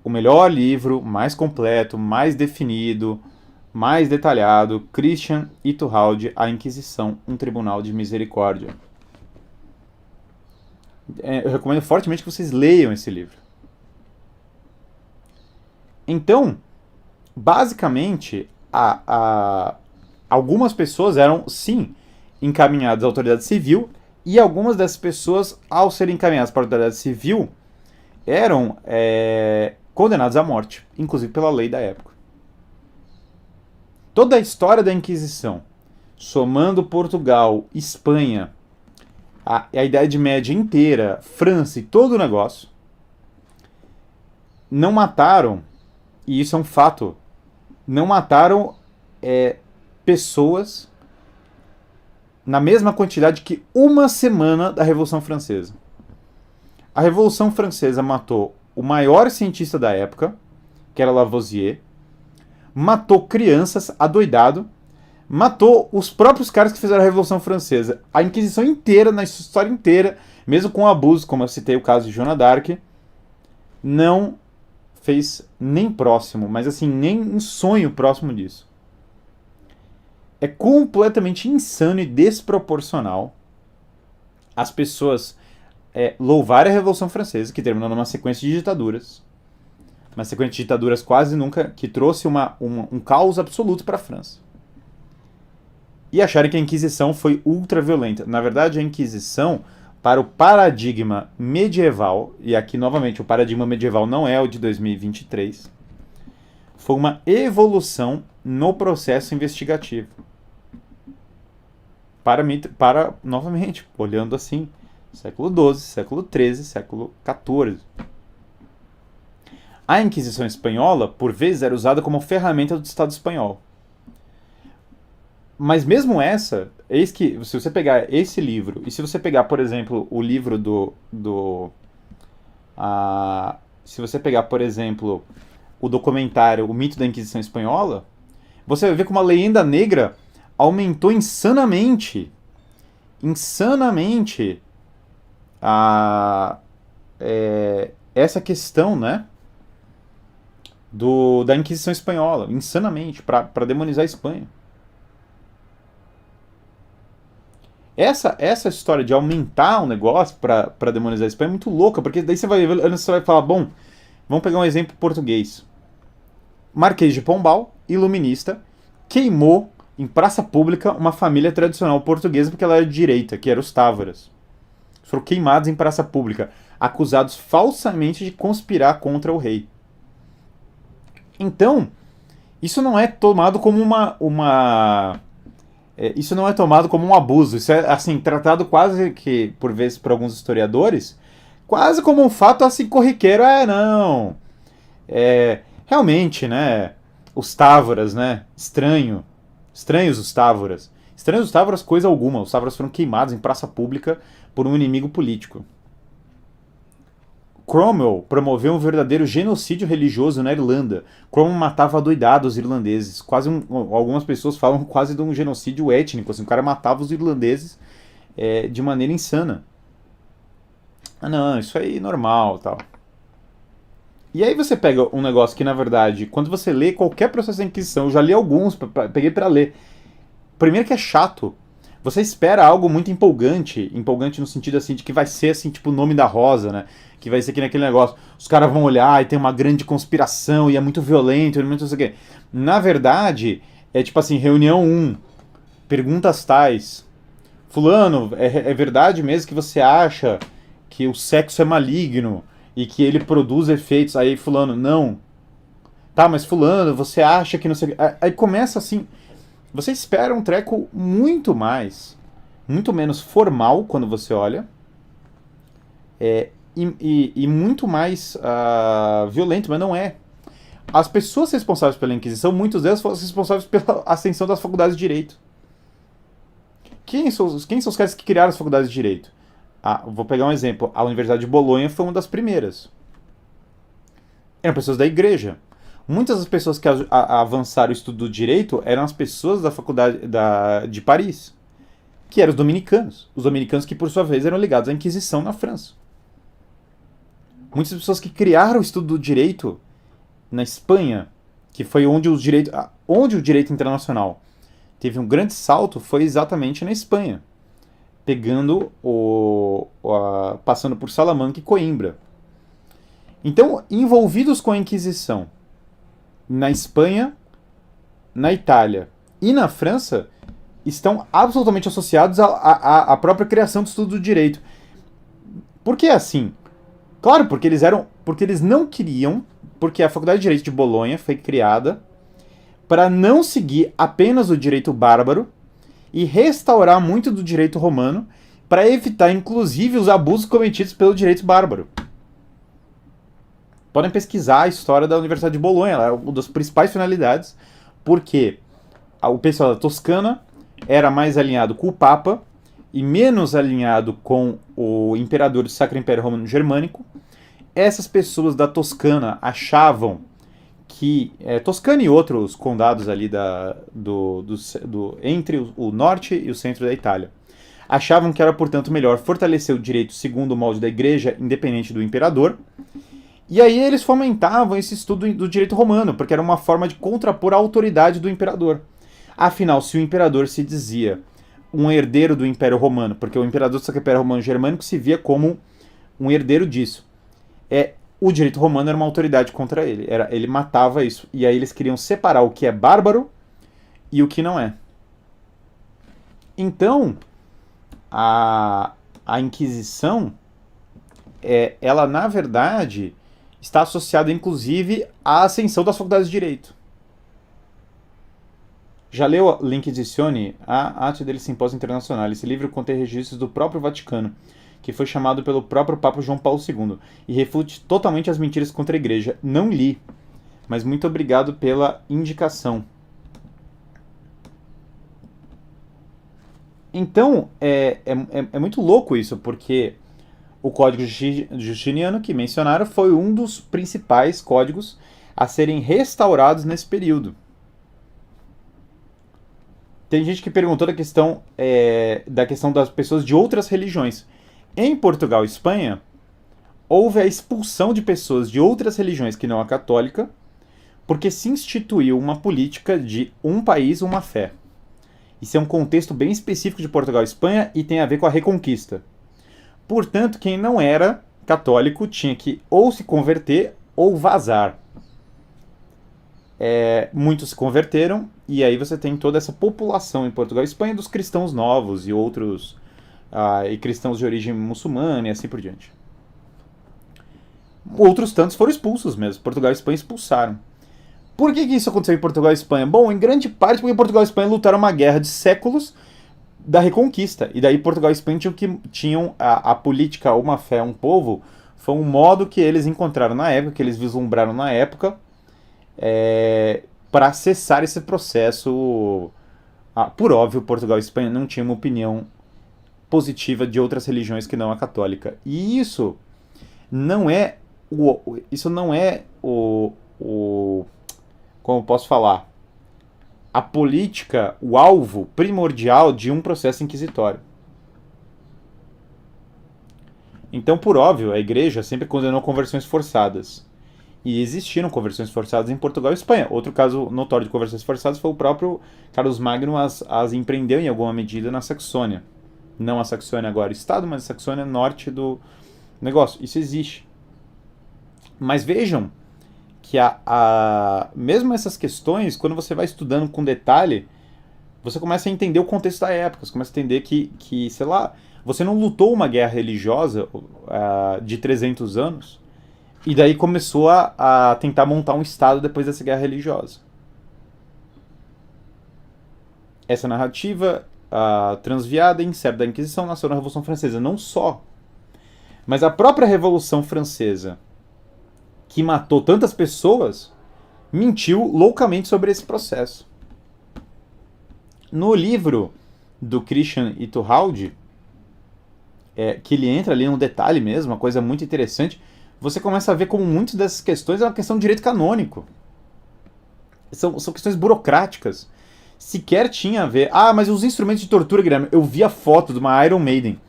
[SPEAKER 1] O melhor livro, mais completo, mais definido, mais detalhado, Christian Itturralde, A Inquisição, um Tribunal de Misericórdia. Eu recomendo fortemente que vocês leiam esse livro. Então, basicamente, algumas pessoas eram, sim, encaminhadas à autoridade civil, e algumas dessas pessoas, ao serem encaminhadas para a autoridade civil, eram condenados à morte, inclusive pela lei da época. Toda a história da Inquisição, somando Portugal, Espanha, a Idade Média inteira, França e todo o negócio, não mataram, e isso é um fato, não mataram pessoas na mesma quantidade que uma semana da Revolução Francesa. A Revolução Francesa matou o maior cientista da época, que era Lavoisier, matou crianças adoidado, matou os próprios caras que fizeram a Revolução Francesa. A Inquisição inteira, na história inteira, mesmo com abuso, como eu citei o caso de Joana d'Arc, não fez nem próximo, mas assim, nem um sonho próximo disso. É completamente insano e desproporcional as pessoas louvarem a Revolução Francesa, que terminou numa sequência de ditaduras, uma sequência de ditaduras quase nunca, que trouxe um caos absoluto para a França. E acharem que a Inquisição foi ultra violenta. Na verdade, a Inquisição, para o paradigma medieval, e aqui novamente o paradigma medieval não é o de 2023, foi uma evolução no processo investigativo. Para novamente, olhando assim, século XII, século XIII, século XIV. A Inquisição Espanhola, por vezes, era usada como ferramenta do Estado espanhol. Mas mesmo essa, eis que, se você pegar esse livro, e se você pegar, por exemplo, o livro se você pegar, por exemplo, o documentário O Mito da Inquisição Espanhola, você vai ver como a leyenda negra aumentou insanamente essa questão, né, da Inquisição Espanhola, insanamente, para demonizar a Espanha. Essa história de aumentar um negócio para demonizar a Espanha é muito louca, porque daí você vai falar, bom, vamos pegar um exemplo português. Marquês de Pombal, iluminista, queimou em praça pública uma família tradicional portuguesa porque ela era de direita, que era os Távoras. Foram queimados em praça pública, acusados falsamente de conspirar contra o rei. Então, isso não é tomado como isso não é tomado como um abuso. Isso é assim, tratado quase que, por vezes, por alguns historiadores, quase como um fato assim corriqueiro. Não. Realmente, né? Os Távoras, né? Estranhos os Távoras. Estranhos os Távoras, coisa alguma. Os Távoras foram queimados em praça pública por um inimigo político. Cromwell promoveu um verdadeiro genocídio religioso na Irlanda. Cromwell matava adoidados irlandeses. Algumas pessoas falam quase de um genocídio étnico. Assim, o cara matava os irlandeses de maneira insana. Não, isso aí é normal, tal. E aí você pega um negócio que, na verdade, quando você lê qualquer processo de Inquisição, eu já li alguns, peguei pra ler. Primeiro que é chato. Você espera algo muito empolgante no sentido assim de que vai ser assim, tipo o nome da rosa, né? Que vai ser aqui naquele negócio. Os caras vão olhar e tem uma grande conspiração e é muito violento, e muito não sei o quê. Na verdade, é tipo assim, reunião 1, perguntas tais. Fulano, é verdade mesmo que você acha que o sexo é maligno e que ele produz efeitos? Aí fulano, não. Tá, mas fulano, você acha que não sei o quê. Aí começa assim, você espera um treco muito menos formal quando você olha, e muito mais violento, mas não é. As pessoas responsáveis pela Inquisição, muitas delas foram responsáveis pela ascensão das faculdades de Direito. Quem são os caras que criaram as faculdades de Direito? Vou pegar um exemplo. A Universidade de Bolonha foi uma das primeiras. Eram pessoas da igreja. Muitas das pessoas que avançaram o estudo do direito eram as pessoas da faculdade de Paris, que eram os dominicanos. Os dominicanos que, por sua vez, eram ligados à Inquisição na França. Muitas pessoas que criaram o estudo do direito na Espanha, que foi onde o direito internacional teve um grande salto, foi exatamente na Espanha, pegando passando por Salamanca e Coimbra. Então, envolvidos com a Inquisição na Espanha, na Itália e na França, estão absolutamente associados à própria criação do estudo do direito. Por que assim? Claro, porque eles não queriam, porque a Faculdade de Direito de Bolonha foi criada para não seguir apenas o direito bárbaro e restaurar muito do direito romano, para evitar inclusive os abusos cometidos pelo direito bárbaro. Podem pesquisar a história da Universidade de Bolonha, ela é uma das principais finalidades, porque o pessoal da Toscana era mais alinhado com o Papa e menos alinhado com o imperador do Sacro Império Romano Germânico. Essas pessoas da Toscana achavam que Toscana e outros condados ali entre o norte e o centro da Itália achavam que era, portanto, melhor fortalecer o direito segundo o molde da igreja, independente do imperador. E aí eles fomentavam esse estudo do direito romano, porque era uma forma de contrapor a autoridade do imperador. Afinal, se o imperador se dizia um herdeiro do Império Romano, porque o imperador do Sacro Império Romano Germânico se via como um herdeiro disso, o direito romano era uma autoridade contra ele. Ele matava isso. E aí eles queriam separar o que é bárbaro e o que não é. Então, a Inquisição, ela na verdade está associada inclusive à ascensão das faculdades de direito. Já leu L'Inquisizione, a arte del Simpósio Internacional? Esse livro contém registros do próprio Vaticano, que foi chamado pelo próprio Papa João Paulo II, e refute totalmente as mentiras contra a Igreja. Não li, mas muito obrigado pela indicação. Então, é muito louco isso, porque o Código Justiniano, que mencionaram, foi um dos principais códigos a serem restaurados nesse período. Tem gente que perguntou da questão das pessoas de outras religiões. Em Portugal e Espanha, houve a expulsão de pessoas de outras religiões que não a católica, porque se instituiu uma política de um país, uma fé. Isso é um contexto bem específico de Portugal e Espanha e tem a ver com a Reconquista. Portanto, quem não era católico tinha que ou se converter ou vazar. Muitos se converteram, e aí você tem toda essa população em Portugal e Espanha dos cristãos novos e outros e cristãos de origem muçulmana e assim por diante. Outros tantos foram expulsos mesmo. Portugal e Espanha expulsaram. Por que isso aconteceu em Portugal e Espanha? Bom, em grande parte porque Portugal e Espanha lutaram uma guerra de séculos da Reconquista. E daí Portugal e Espanha tinham a política uma fé, um povo. Foi um modo que eles encontraram na época, que eles vislumbraram na época, para cessar esse processo. Por óbvio, Portugal e Espanha não tinham uma opinião positiva de outras religiões que não a católica. E isso não é como posso falar, a política, o alvo primordial de um processo inquisitório. Então, por óbvio, a igreja sempre condenou conversões forçadas. E existiram conversões forçadas em Portugal e Espanha. Outro caso notório de conversões forçadas foi o próprio Carlos Magno as empreendeu em alguma medida na Saxônia. Não a Saxônia agora Estado, mas a Saxônia norte do negócio. Isso existe. Mas vejam que mesmo essas questões, quando você vai estudando com detalhe, você começa a entender o contexto da época, você começa a entender que sei lá, você não lutou uma guerra religiosa de 300 anos, e daí começou a tentar montar um Estado depois dessa guerra religiosa. Essa narrativa transviada e incerta da Inquisição nasceu na Revolução Francesa, não só, mas a própria Revolução Francesa, que matou tantas pessoas, mentiu loucamente sobre esse processo. No livro do Christian Iturralde, que ele entra ali no detalhe mesmo, uma coisa muito interessante, você começa a ver como muitas dessas questões é uma questão de direito canônico. são questões burocráticas. Sequer tinha a ver... Ah, mas os instrumentos de tortura, Guilherme, eu vi a foto de uma Iron Maiden.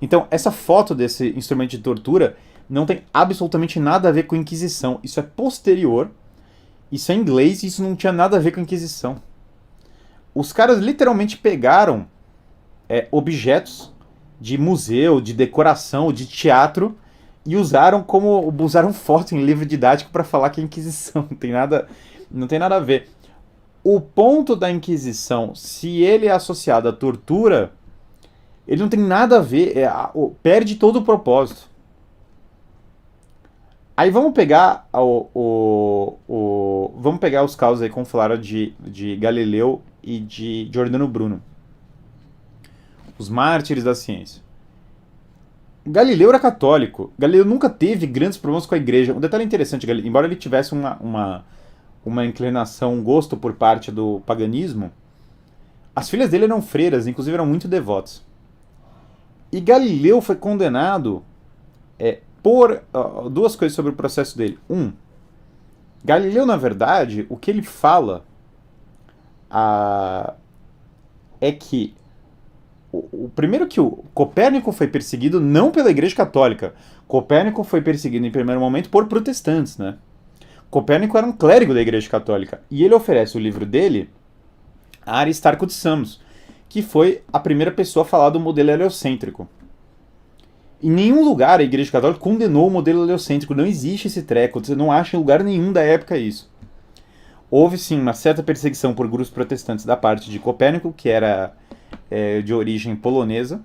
[SPEAKER 1] Então, essa foto desse instrumento de tortura não tem absolutamente nada a ver com a Inquisição. Isso é posterior, isso é inglês e isso não tinha nada a ver com a Inquisição. Os caras literalmente pegaram objetos de museu, de decoração, de teatro e usaram foto em livro didático para falar que é Inquisição. Não tem nada a ver. O ponto da Inquisição, se ele é associado à tortura, ele não tem nada a ver, perde todo o propósito. Aí vamos pegar vamos pegar os casos aí, como falaram, de Galileu e de Giordano Bruno. Os mártires da ciência. Galileu era católico. Galileu nunca teve grandes problemas com a igreja. Um detalhe interessante, embora ele tivesse uma inclinação, um gosto por parte do paganismo, as filhas dele eram freiras, inclusive eram muito devotas. E Galileu foi condenado por duas coisas sobre o processo dele. Galileu, na verdade, o que ele fala é que primeiro que o Copérnico foi perseguido não pela Igreja Católica. Copérnico foi perseguido em primeiro momento por protestantes, né? Copérnico era um clérigo da Igreja Católica e ele oferece o livro dele a Aristarco de Samos, que foi a primeira pessoa a falar do modelo heliocêntrico. Em nenhum lugar a Igreja Católica condenou o modelo heliocêntrico, não existe esse treco, você não acha em lugar nenhum da época isso. Houve sim uma certa perseguição por grupos protestantes da parte de Copérnico, que era de origem polonesa,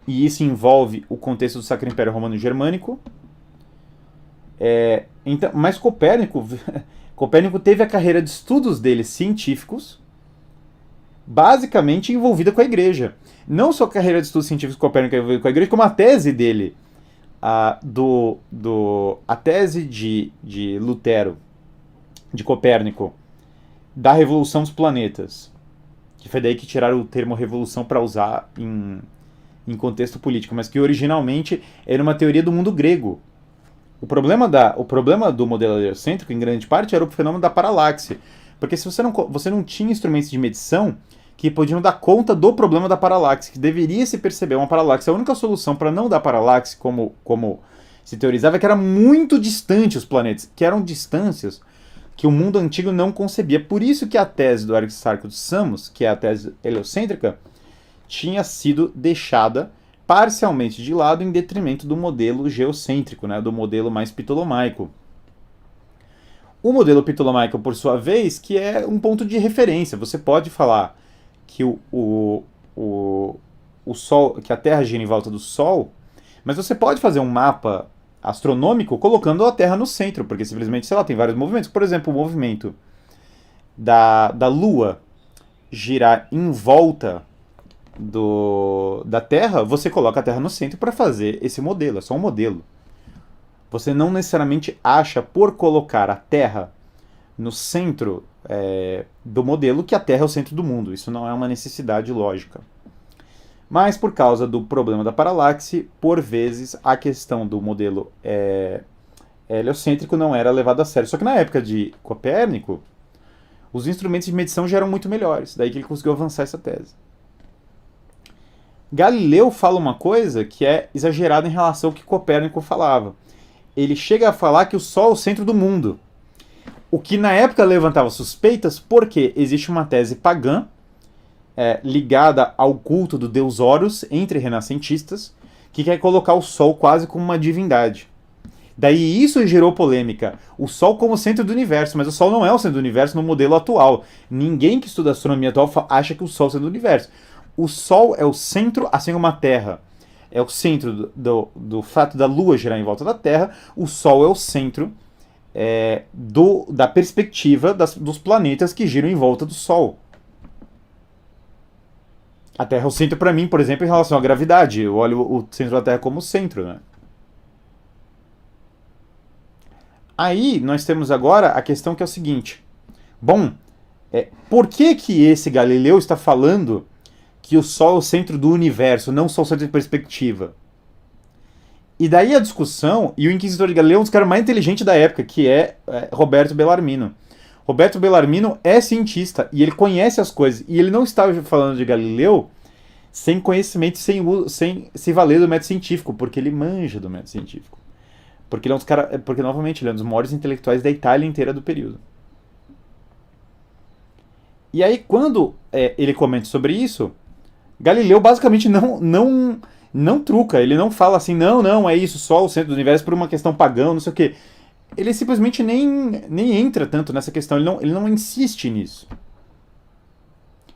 [SPEAKER 1] e isso envolve o contexto do Sacro Império Romano Germânico. Então, mas Copérnico teve a carreira de estudos dele científicos basicamente envolvida com a igreja. Não só a carreira de estudos científicos Copérnico envolvida com a igreja, como a tese dele, a tese de Lutero, de Copérnico, da revolução dos planetas, que foi daí que tiraram o termo revolução para usar em contexto político, mas que originalmente era uma teoria do mundo grego. O problema do modelo heliocêntrico, em grande parte, era o fenômeno da paralaxe. Porque se você não tinha instrumentos de medição que podiam dar conta do problema da paralaxe, que deveria se perceber uma paralaxe. A única solução para não dar paralaxe, como se teorizava, é que era muito distante os planetas, que eram distâncias que o mundo antigo não concebia. Por isso que a tese do Aristarco de Samos, que é a tese heliocêntrica, tinha sido deixada parcialmente de lado em detrimento do modelo geocêntrico, né, do modelo mais ptolomaico. O modelo ptolomaico, por sua vez, que é um ponto de referência. Você pode falar que o Sol, que a Terra gira em volta do Sol, mas você pode fazer um mapa astronômico colocando a Terra no centro, porque simplesmente, sei lá, tem vários movimentos. Por exemplo, o movimento da Lua girar em volta da Terra, você coloca a Terra no centro para fazer esse modelo, é só um modelo. Você não necessariamente acha, por colocar a Terra no centro do modelo, que a Terra é o centro do mundo. Isso não é uma necessidade lógica. Mas por causa do problema da paralaxe, por vezes a questão do modelo heliocêntrico não era levada a sério. Só que na época de Copérnico, os instrumentos de medição já eram muito melhores. Daí que ele conseguiu avançar essa tese. Galileu fala uma coisa que é exagerada em relação ao que Copérnico falava. Ele chega a falar que o Sol é o centro do mundo. O que na época levantava suspeitas, porque existe uma tese pagã ligada ao culto do deus Horus entre renascentistas, que quer colocar o Sol quase como uma divindade. Daí isso gerou polêmica. O Sol como centro do universo, mas o Sol não é o centro do universo no modelo atual. Ninguém que estuda astronomia atual acha que o Sol é o centro do universo. O Sol é o centro, assim como a Terra é o centro do fato da Lua girar em volta da Terra, o Sol é o centro da perspectiva dos planetas que giram em volta do Sol. A Terra é o centro para mim, por exemplo, em relação à gravidade. Eu olho o centro da Terra como o centro, né? Aí nós temos agora a questão que é o seguinte. Bom, por que esse Galileu está falando que o Sol é o centro do universo, não só o centro de perspectiva? E daí a discussão, e o inquisidor de Galileu é um dos caras mais inteligentes da época, que é Roberto Bellarmino. Roberto Bellarmino é cientista e ele conhece as coisas. E ele não estava falando de Galileu sem conhecimento, sem se valer do método científico, porque ele manja do método científico. Porque ele é um dos cara, porque novamente ele é um dos maiores intelectuais da Itália inteira do período. E aí quando ele comenta sobre isso, Galileu basicamente não truca, ele não fala assim, não, é isso, só o centro do universo por uma questão pagã, não sei o quê. Ele simplesmente nem entra tanto nessa questão, ele não insiste nisso.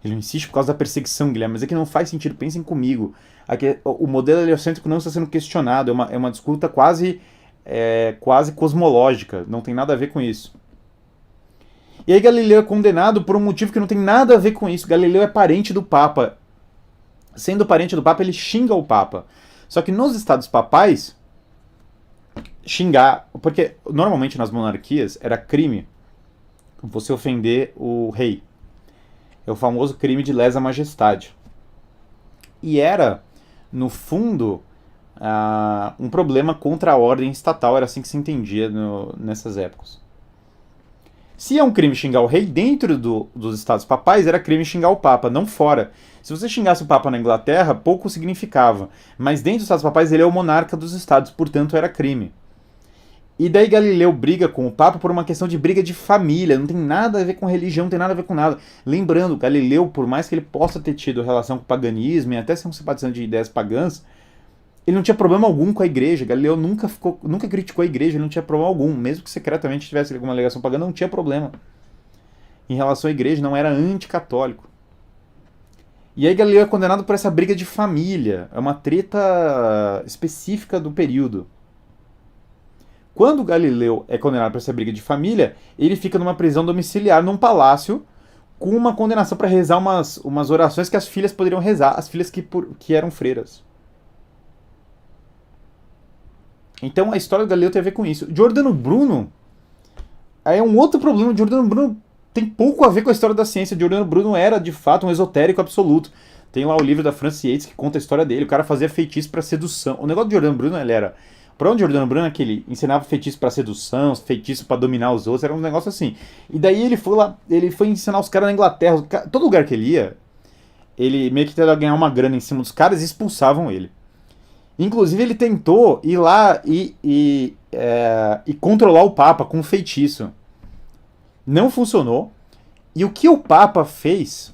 [SPEAKER 1] Ele não insiste por causa da perseguição, Guilherme, mas é que não faz sentido, pensem comigo. Aqui, o modelo heliocêntrico não está sendo questionado, é uma disputa quase cosmológica, não tem nada a ver com isso. E aí Galileu é condenado por um motivo que não tem nada a ver com isso. Galileu é parente do Papa. Sendo parente do Papa, ele xinga o Papa. Só que nos estados papais, xingar... Porque normalmente nas monarquias era crime você ofender o rei. É o famoso crime de lesa majestade. E era, no fundo, um problema contra a ordem estatal. Era assim que se entendia nessas épocas. Se é um crime xingar o rei dentro dos estados papais, era crime xingar o Papa, não fora. Se você xingasse o Papa na Inglaterra, pouco significava. Mas dentro dos estados papais, ele é o monarca dos estados, portanto era crime. E daí Galileu briga com o Papa por uma questão de briga de família, não tem nada a ver com religião, não tem nada a ver com nada. Lembrando, Galileu, por mais que ele possa ter tido relação com o paganismo e até ser um simpatizante de ideias pagãs, ele não tinha problema algum com a igreja. Galileu nunca criticou a igreja, ele não tinha problema algum. Mesmo que secretamente tivesse alguma alegação pagã, não tinha problema. Em relação à igreja, não era anticatólico. E aí Galileu é condenado por essa briga de família. É uma treta específica do período. Quando Galileu é condenado por essa briga de família, ele fica numa prisão domiciliar, num palácio, com uma condenação para rezar umas orações que as filhas poderiam rezar, as filhas que eram freiras. Então a história do Galileu tem a ver com isso. Giordano Bruno é um outro problema. Giordano Bruno tem pouco a ver com a história da ciência. Giordano Bruno era, de fato, um esotérico absoluto. Tem lá o livro da Francis Yates que conta a história dele. O cara fazia feitiço para sedução. O negócio do Giordano Bruno, ele era... Para onde Giordano Bruno é que ele ensinava feitiço para sedução, feitiço para dominar os outros, era um negócio assim. E daí ele foi ensinar os caras na Inglaterra. Todo lugar que ele ia, ele meio que tentava ganhar uma grana em cima dos caras e expulsavam ele. Inclusive ele tentou ir lá e controlar o Papa com feitiço. Não funcionou. E o que o Papa fez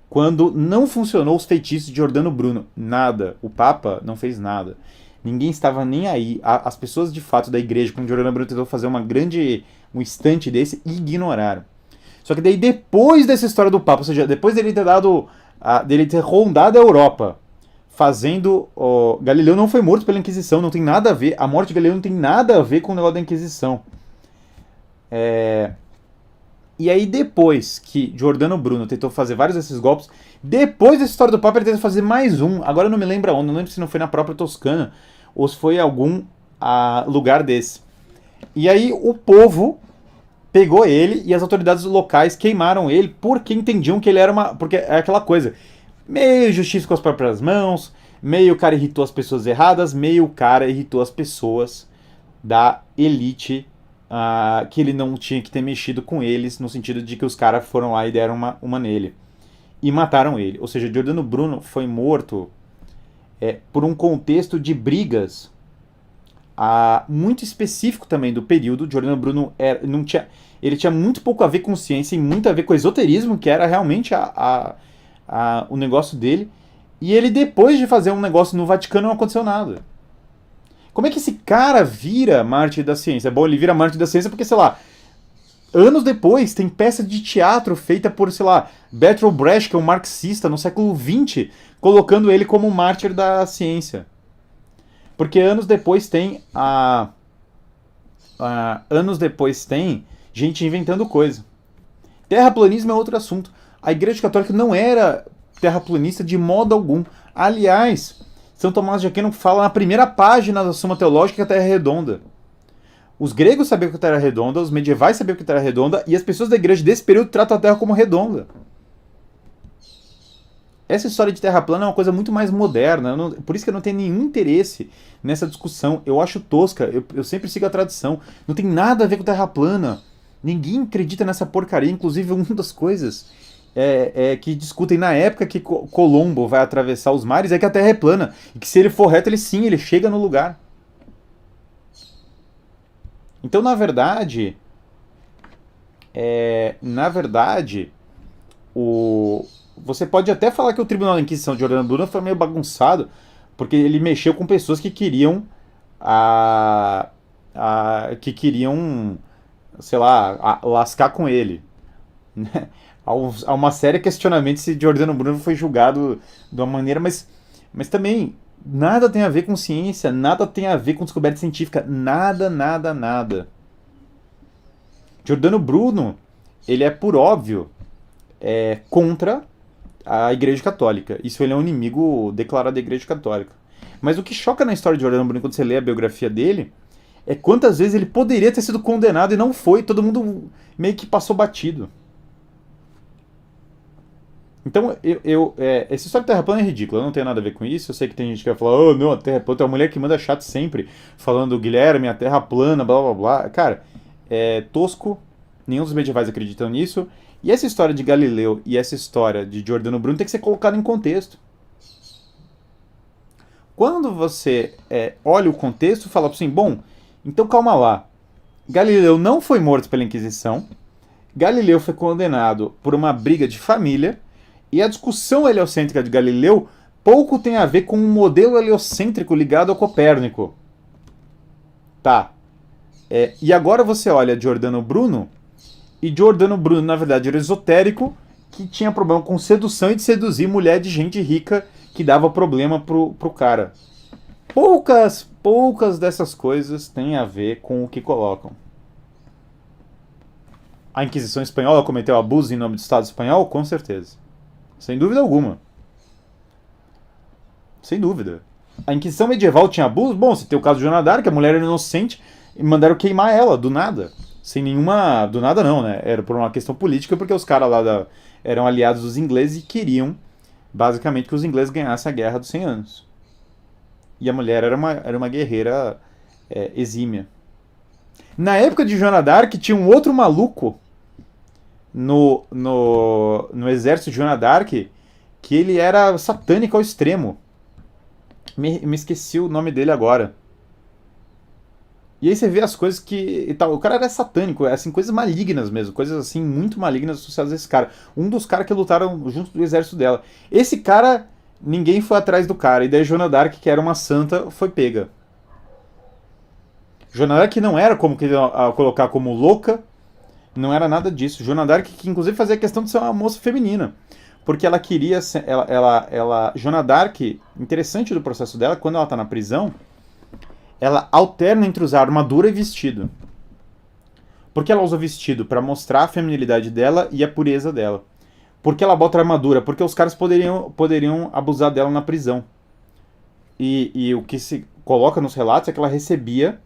[SPEAKER 1] quando não funcionou os feitiços de Giordano Bruno? Nada. O Papa não fez nada. Ninguém estava nem aí. As pessoas de fato da igreja, quando Giordano Bruno tentou fazer um instante desse, ignoraram. Só que daí depois dessa história do Papa, ou seja, depois dele ter rondado a Europa, Galileu não foi morto pela Inquisição, não tem nada a ver. A morte de Galileu não tem nada a ver com o negócio da Inquisição. E aí depois que Giordano Bruno tentou fazer vários desses golpes, depois dessa história do Papa ele tentou fazer mais um. Agora eu não me lembro onde, não lembro se não foi na própria Toscana ou se foi em algum lugar desse. E aí o povo pegou ele e as autoridades locais queimaram ele porque entendiam que ele era porque é aquela coisa... Meio justiça com as próprias mãos, meio o cara irritou as pessoas erradas, meio o cara irritou as pessoas da elite, que ele não tinha que ter mexido com eles, no sentido de que os caras foram lá e deram uma nele. E mataram ele. Ou seja, Giordano Bruno foi morto por um contexto de brigas muito específico também do período. Giordano Bruno ele tinha muito pouco a ver com ciência e muito a ver com esoterismo, que era realmente o negócio dele, e ele depois de fazer um negócio no Vaticano não aconteceu nada. Como é que esse cara vira mártir da ciência? Bom, ele vira mártir da ciência porque, sei lá, anos depois tem peça de teatro feita por, sei lá, Bertolt Brecht, que é um marxista no século XX, colocando ele como mártir da ciência. Porque anos depois tem gente inventando coisa. Terraplanismo é outro assunto. A Igreja Católica não era terraplanista de modo algum. Aliás, São Tomás de Aquino fala na primeira página da Suma Teológica que a Terra é redonda. Os gregos sabiam que a Terra era redonda, os medievais sabiam que a Terra era redonda, e as pessoas da igreja desse período tratam a Terra como redonda. Essa história de Terra plana é uma coisa muito mais moderna, por isso que eu não tenho nenhum interesse nessa discussão. Eu acho tosca, eu sempre sigo a tradição. Não tem nada a ver com Terra plana. Ninguém acredita nessa porcaria. Inclusive, uma das coisas que discutem na época que Colombo vai atravessar os mares é que a Terra é plana. E que se ele for reto, ele chega no lugar. Então, na verdade, você pode até falar que o Tribunal da Inquisição de Jordano Bruno foi meio bagunçado, porque ele mexeu com pessoas que queriam sei lá, lascar com ele. Né? Há uma série de questionamentos se Giordano Bruno foi julgado de uma maneira, mas também nada tem a ver com ciência, nada tem a ver com descoberta científica, nada, nada, nada. Giordano Bruno, ele é por óbvio contra a Igreja Católica. Isso, ele é um inimigo declarado da Igreja Católica. Mas o que choca na história de Giordano Bruno quando você lê a biografia dele é quantas vezes ele poderia ter sido condenado e não foi. Todo mundo meio que passou batido. Então, essa história de Terra plana é ridícula, não tem nada a ver com isso. Eu sei que tem gente que vai falar, oh, não, a Terra é plana. Tem uma mulher que manda chat sempre, falando, Guilherme, a Terra plana, blá blá blá. Cara, é tosco, nenhum dos medievais acreditam nisso. E essa história de Galileu e essa história de Giordano Bruno tem que ser colocada em contexto. Quando você olha o contexto, fala assim, bom, então calma lá. Galileu não foi morto pela Inquisição. Galileu foi condenado por uma briga de família. E a discussão heliocêntrica de Galileu pouco tem a ver com um modelo heliocêntrico ligado ao Copérnico. Tá. E agora você olha Giordano Bruno, e Giordano Bruno, na verdade, era esotérico, que tinha problema com sedução e de seduzir mulher de gente rica que dava problema pro cara. Poucas dessas coisas têm a ver com o que colocam. A Inquisição Espanhola cometeu abuso em nome do Estado Espanhol? Com certeza. Sem dúvida alguma. Sem dúvida. A Inquisição medieval tinha abuso? Bom, você tem o caso de Joana d'Arc, a mulher era inocente e mandaram queimar ela, do nada. Sem nenhuma... Do nada não, né? Era por uma questão política, porque os caras lá eram aliados dos ingleses e queriam, basicamente, que os ingleses ganhassem a Guerra dos 100 Anos. E a mulher era uma guerreira exímia. Na época de Joana d'Arc, tinha um outro maluco no exército de Joana d'Arc que ele era satânico ao extremo. Me esqueci o nome dele agora. E aí você vê as coisas que... E tal. O cara era satânico, assim, coisas malignas mesmo. Coisas assim, muito malignas associadas a esse cara. Um dos caras que lutaram junto do exército dela. Esse cara, ninguém foi atrás do cara. E daí Joana d'Arc, que era uma santa, foi pega. Joana d'Arc não era como que colocar como louca. Não era nada disso. Joana d'Arc, que inclusive fazia questão de ser uma moça feminina. Porque ela queria... Joana d'Arc, interessante do processo dela, quando ela tá na prisão, ela alterna entre usar armadura e vestido. Por que ela usa vestido? Para mostrar a feminilidade dela e a pureza dela. Por que ela bota armadura? Porque os caras poderiam abusar dela na prisão. E o que se coloca nos relatos é que ela recebia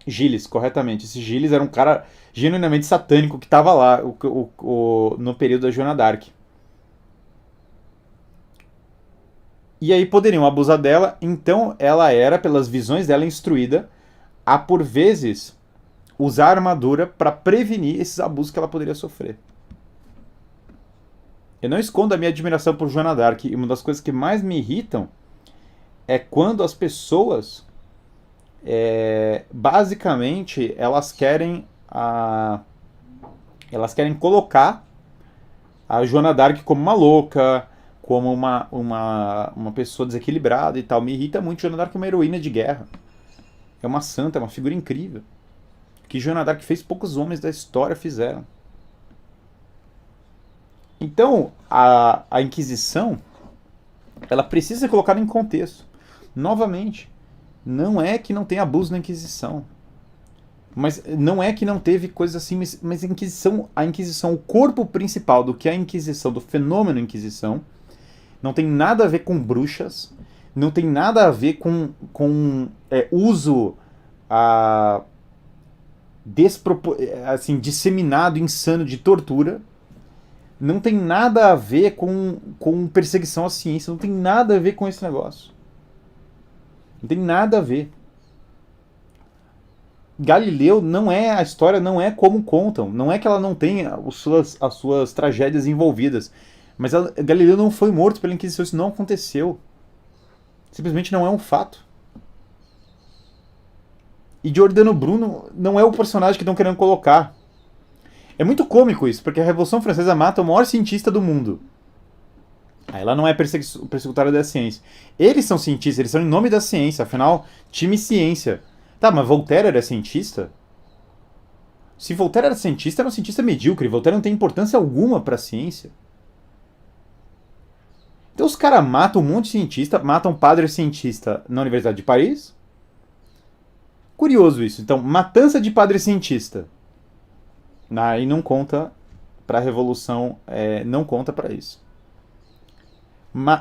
[SPEAKER 1] Giles, corretamente. Esse Giles era um cara genuinamente satânico que estava lá no período da Joana d'Arc. E aí poderiam abusar dela, então ela era, pelas visões dela, instruída a, por vezes, usar armadura para prevenir esses abusos que ela poderia sofrer. Eu não escondo a minha admiração por Joana d'Arc, e uma das coisas que mais me irritam é quando as pessoas, basicamente, elas querem colocar a Joana d'Arc como uma louca, como uma pessoa desequilibrada e tal. Me irrita muito. Joana d'Arc é uma heroína de guerra. É uma santa, é uma figura incrível. O que Joana d'Arc fez, poucos homens da história fizeram. Então, a Inquisição, ela precisa ser colocada em contexto. Novamente, não é que não tem abuso na Inquisição. Mas não é que não teve coisas assim, mas a Inquisição, o corpo principal do que é a Inquisição, do fenômeno Inquisição, não tem nada a ver com bruxas, não tem nada a ver com uso disseminado, insano de tortura. Não tem nada a ver com perseguição à ciência, não tem nada a ver com esse negócio. Não tem nada a ver. Galileu a história não é como contam. Não é que ela não tenha as suas tragédias envolvidas. Mas Galileu não foi morto pela Inquisição, isso não aconteceu. Simplesmente não é um fato. E Giordano Bruno não é o personagem que estão querendo colocar. É muito cômico isso, porque a Revolução Francesa mata o maior cientista do mundo. Ela não é persecutória da ciência. Eles são cientistas, eles são em nome da ciência, afinal, time ciência. Tá, mas Voltaire era cientista? Se Voltaire era um cientista medíocre. Voltaire não tem importância alguma para a ciência. Então os caras matam um monte de cientista, matam um padre cientista na Universidade de Paris. Curioso isso. Então, matança de padre cientista. Aí não conta para a Revolução, não conta para isso.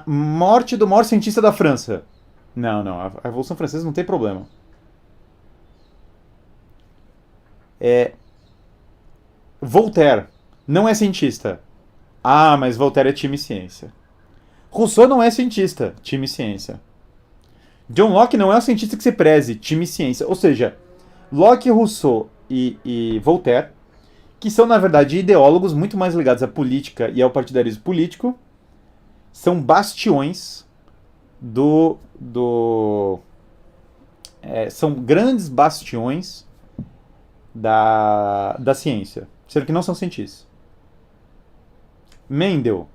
[SPEAKER 1] Morte do maior cientista da França. Não, a Revolução Francesa não tem problema. Voltaire não é cientista. Ah, mas Voltaire é time ciência. Rousseau não é cientista, time ciência. John Locke não é um cientista que se preze, time ciência. Ou seja, Locke, Rousseau e Voltaire, que são, na verdade, ideólogos muito mais ligados à política e ao partidarismo político, são bastiões são grandes bastiões da ciência, sendo que não são cientistas. Mendel,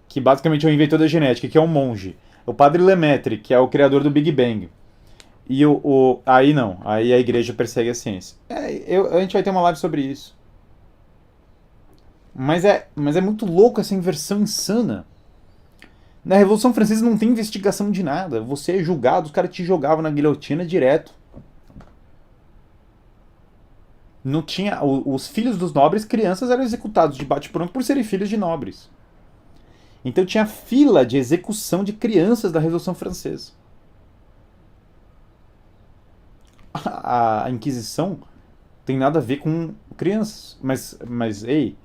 [SPEAKER 1] que basicamente é o inventor da genética, que é um monge. O padre Lemaitre, que é o criador do Big Bang. E aí não, aí a igreja persegue a ciência. A gente vai ter uma live sobre isso. Mas é muito louco essa inversão insana. Na Revolução Francesa não tem investigação de nada. Você é julgado, os caras te jogavam na guilhotina direto. Não tinha. Os filhos dos nobres, crianças, eram executados de bate-pronto por serem filhos de nobres. Então tinha fila de execução de crianças da Revolução Francesa. A Inquisição tem nada a ver com crianças. Mas ei,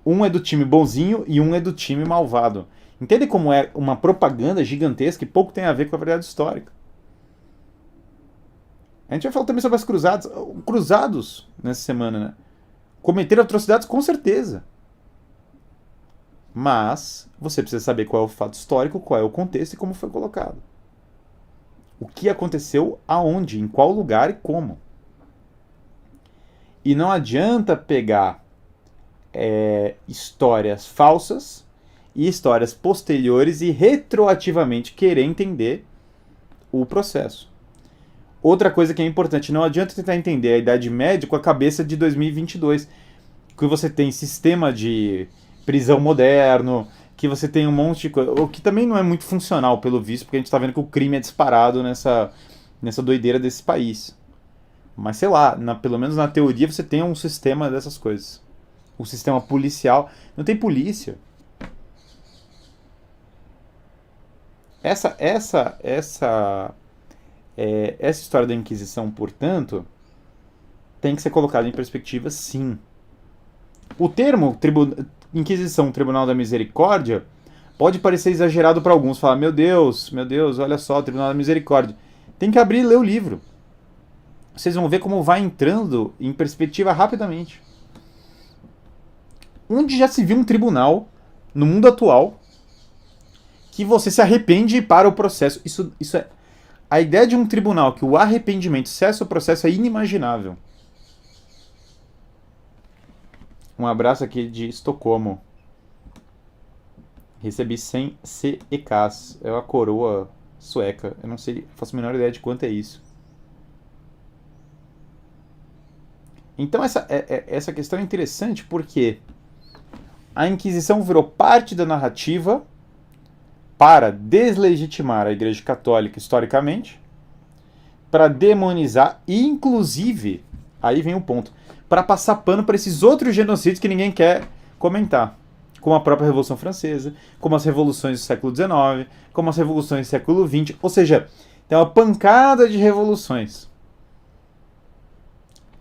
[SPEAKER 1] um é do time bonzinho e um é do time malvado. Entende como é uma propaganda gigantesca e pouco tem a ver com a verdade histórica? A gente vai falar também sobre as cruzadas. Cruzados, nessa semana, né? Cometeram atrocidades com certeza. Mas você precisa saber qual é o fato histórico, qual é o contexto e como foi colocado. O que aconteceu, aonde, em qual lugar e como. E não adianta pegar histórias falsas e histórias posteriores e retroativamente querer entender o processo. Outra coisa que é importante, não adianta tentar entender a Idade Média com a cabeça de 2022, que você tem sistema de prisão moderno, que você tem um monte de coisa, o que também não é muito funcional pelo visto, porque a gente está vendo que o crime é disparado nessa doideira desse país. Mas sei lá, pelo menos na teoria você tem um sistema dessas coisas. O sistema policial, não tem polícia. Essa história da Inquisição, portanto, tem que ser colocada em perspectiva, sim. O termo Inquisição, Tribunal da Misericórdia, pode parecer exagerado para alguns. Falar, meu Deus, olha só, o Tribunal da Misericórdia. Tem que abrir e ler o livro. Vocês vão ver como vai entrando em perspectiva rapidamente. Onde já se viu um tribunal, no mundo atual, que você se arrepende e para o processo? Isso é... A ideia de um tribunal que o arrependimento cessa o processo é inimaginável. Um abraço aqui de Estocolmo. Recebi 100 CEKs. É uma coroa sueca. Eu não sei, faço a menor ideia de quanto é isso. Então essa questão é interessante porque a Inquisição virou parte da narrativa para deslegitimar a Igreja Católica historicamente, para demonizar e, inclusive, aí vem o ponto, para passar pano para esses outros genocídios que ninguém quer comentar, como a própria Revolução Francesa, como as revoluções do século XIX, como as revoluções do século XX, ou seja, tem uma pancada de revoluções.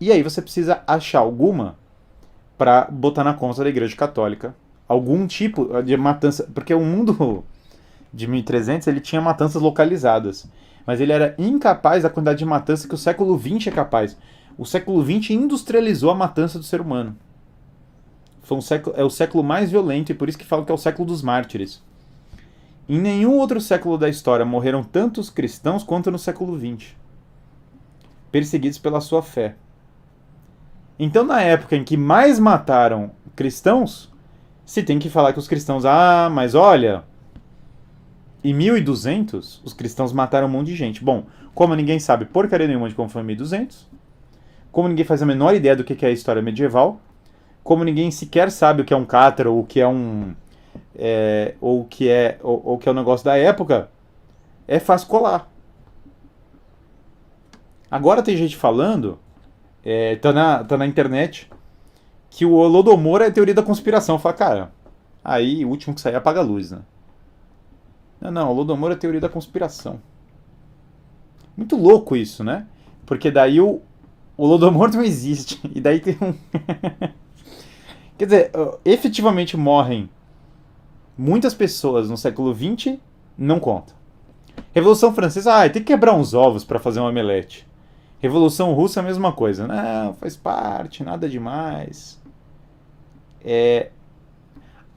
[SPEAKER 1] E aí você precisa achar alguma para botar na conta da Igreja Católica, algum tipo de matança, porque o mundo de 1300 ele tinha matanças localizadas, mas ele era incapaz da quantidade de matança que o século XX é capaz. O século XX industrializou a matança do ser humano. É o século mais violento e por isso que falam que é o século dos mártires. Em nenhum outro século da história morreram tantos cristãos quanto no século XX, perseguidos pela sua fé. Então, na época em que mais mataram cristãos, se tem que falar que os cristãos... mas olha... Em 1200, os cristãos mataram um monte de gente. Bom, como ninguém sabe porcaria nenhuma de como foi 1200, como ninguém faz a menor ideia do que é a história medieval, como ninguém sequer sabe o que é um cátaro, ou o que é um... ou o que é um negócio da época, é fácil colar. Agora tem gente falando, tá na internet, que o Holodomor é a teoria da conspiração. Fala, cara, aí o último que sair apaga a luz, né? Não, o Holodomor é a teoria da conspiração. Muito louco isso, né? Porque daí o Holodomor não existe. E daí tem um... Quer dizer, efetivamente morrem muitas pessoas no século XX, não conta. Revolução Francesa, tem que quebrar uns ovos para fazer um omelete. Revolução Russa, a mesma coisa. Não, faz parte, nada demais.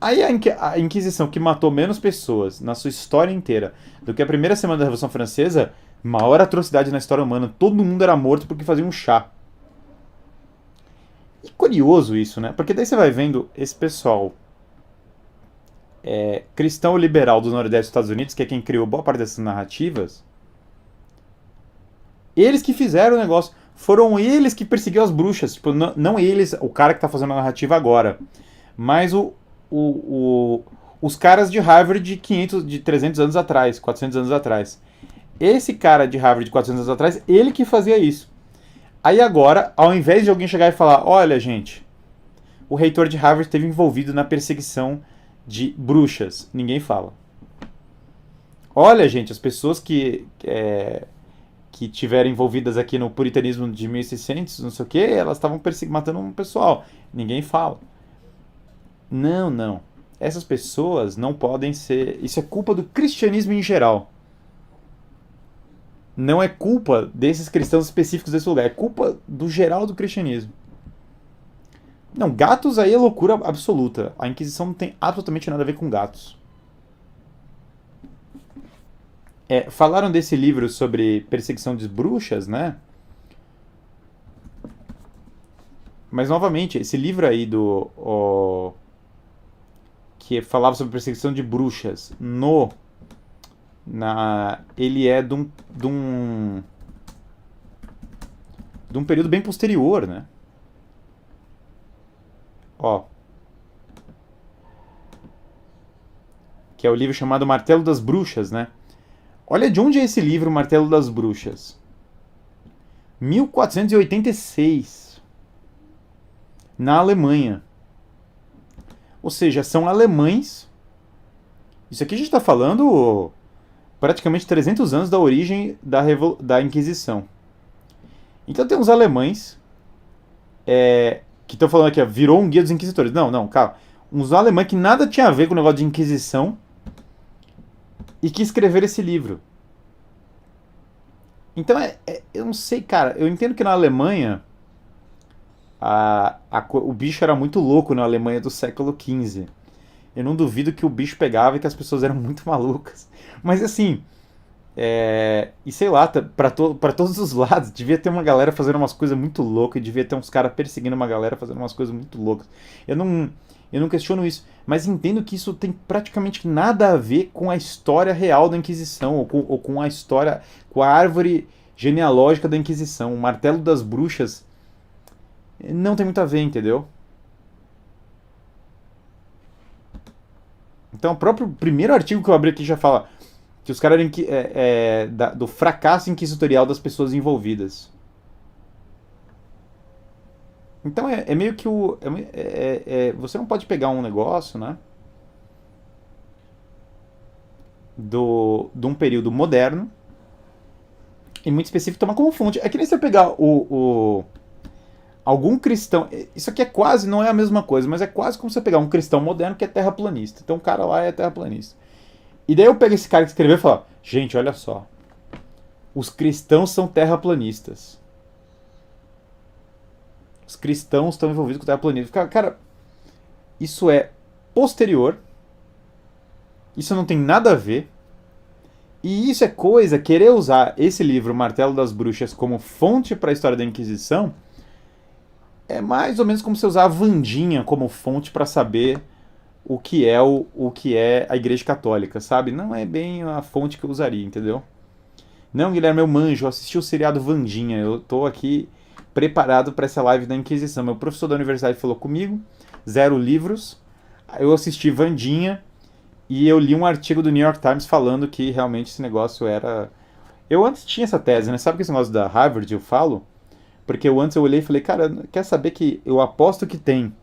[SPEAKER 1] Aí a Inquisição, que matou menos pessoas na sua história inteira do que a primeira semana da Revolução Francesa, maior atrocidade na história humana. Todo mundo era morto porque fazia um chá. E curioso isso, né? Porque daí você vai vendo esse pessoal cristão liberal do Nordeste dos Estados Unidos, que é quem criou boa parte dessas narrativas, eles que fizeram o negócio. Foram eles que perseguiram as bruxas. Tipo, não eles, o cara que tá fazendo a narrativa agora, mas os caras de Harvard de 300 anos atrás, 400 anos atrás. Esse cara de Harvard de 400 anos atrás, ele que fazia isso. Aí agora, ao invés de alguém chegar e falar, olha gente, o reitor de Harvard esteve envolvido na perseguição de bruxas, ninguém fala. Olha gente, as pessoas que tiveram envolvidas aqui no puritanismo de 1600, não sei o que, elas estavam matando um pessoal, ninguém fala. Não. Essas pessoas não podem ser... Isso é culpa do cristianismo em geral. Não é culpa desses cristãos específicos desse lugar. É culpa do geral do cristianismo. Não, gatos aí é loucura absoluta. A Inquisição não tem absolutamente nada a ver com gatos. Falaram desse livro sobre perseguição de bruxas, né? Mas, novamente, esse livro aí que falava sobre perseguição de bruxas ele é de um período bem posterior, né? Que é o livro chamado Martelo das Bruxas, né? Olha de onde é esse livro, Martelo das Bruxas. 1486. Na Alemanha. Ou seja, são alemães. Isso aqui a gente está falando praticamente 300 anos da origem da Inquisição. Então tem uns alemães que estão falando aqui, virou um guia dos inquisitores. Não, calma. Uns alemães que nada tinha a ver com o negócio de Inquisição e que escreveram esse livro. Então eu não sei, cara. Eu entendo que na Alemanha o bicho era muito louco na Alemanha do século XV. Eu não duvido que o bicho pegava e que as pessoas eram muito malucas. Mas assim, e sei lá, pra todos os lados, devia ter uma galera fazendo umas coisas muito loucas, e devia ter uns caras perseguindo uma galera fazendo umas coisas muito loucas. Eu não questiono isso, mas entendo que isso tem praticamente nada a ver com a história real da Inquisição, ou com a história, com a árvore genealógica da Inquisição. O Martelo das Bruxas não tem muito a ver, entendeu? Então, o próprio primeiro artigo que eu abri aqui já fala que os caras eram do fracasso inquisitorial das pessoas envolvidas. Então, é meio que você não pode pegar um negócio, né? De um período moderno e muito específico tomar como fonte. É que nem você pegar algum cristão... Isso aqui não é a mesma coisa, mas é quase como você pegar um cristão moderno que é terraplanista. Então o cara lá é terraplanista. E daí eu pego esse cara que escreveu e falo, gente, olha só. Os cristãos são terraplanistas. os cristãos estão envolvidos com o terraplanismo. Cara, isso é posterior, isso não tem nada a ver, e isso é coisa, querer usar esse livro, Martelo das Bruxas, como fonte para a história da Inquisição, é mais ou menos como se usar a Wandinha como fonte para saber o que é a Igreja Católica, sabe? Não é bem a fonte que eu usaria, entendeu? Não, Guilherme, eu manjo, eu assisti o seriado Wandinha, eu tô aqui preparado para essa live da Inquisição. Meu professor da universidade falou comigo, 0 livros, eu assisti Wandinha e eu li um artigo do New York Times falando que realmente esse negócio era... Eu antes tinha essa tese, né? Sabe que esse negócio da Harvard eu falo? Porque antes eu olhei e falei, cara, quer saber que eu aposto que tem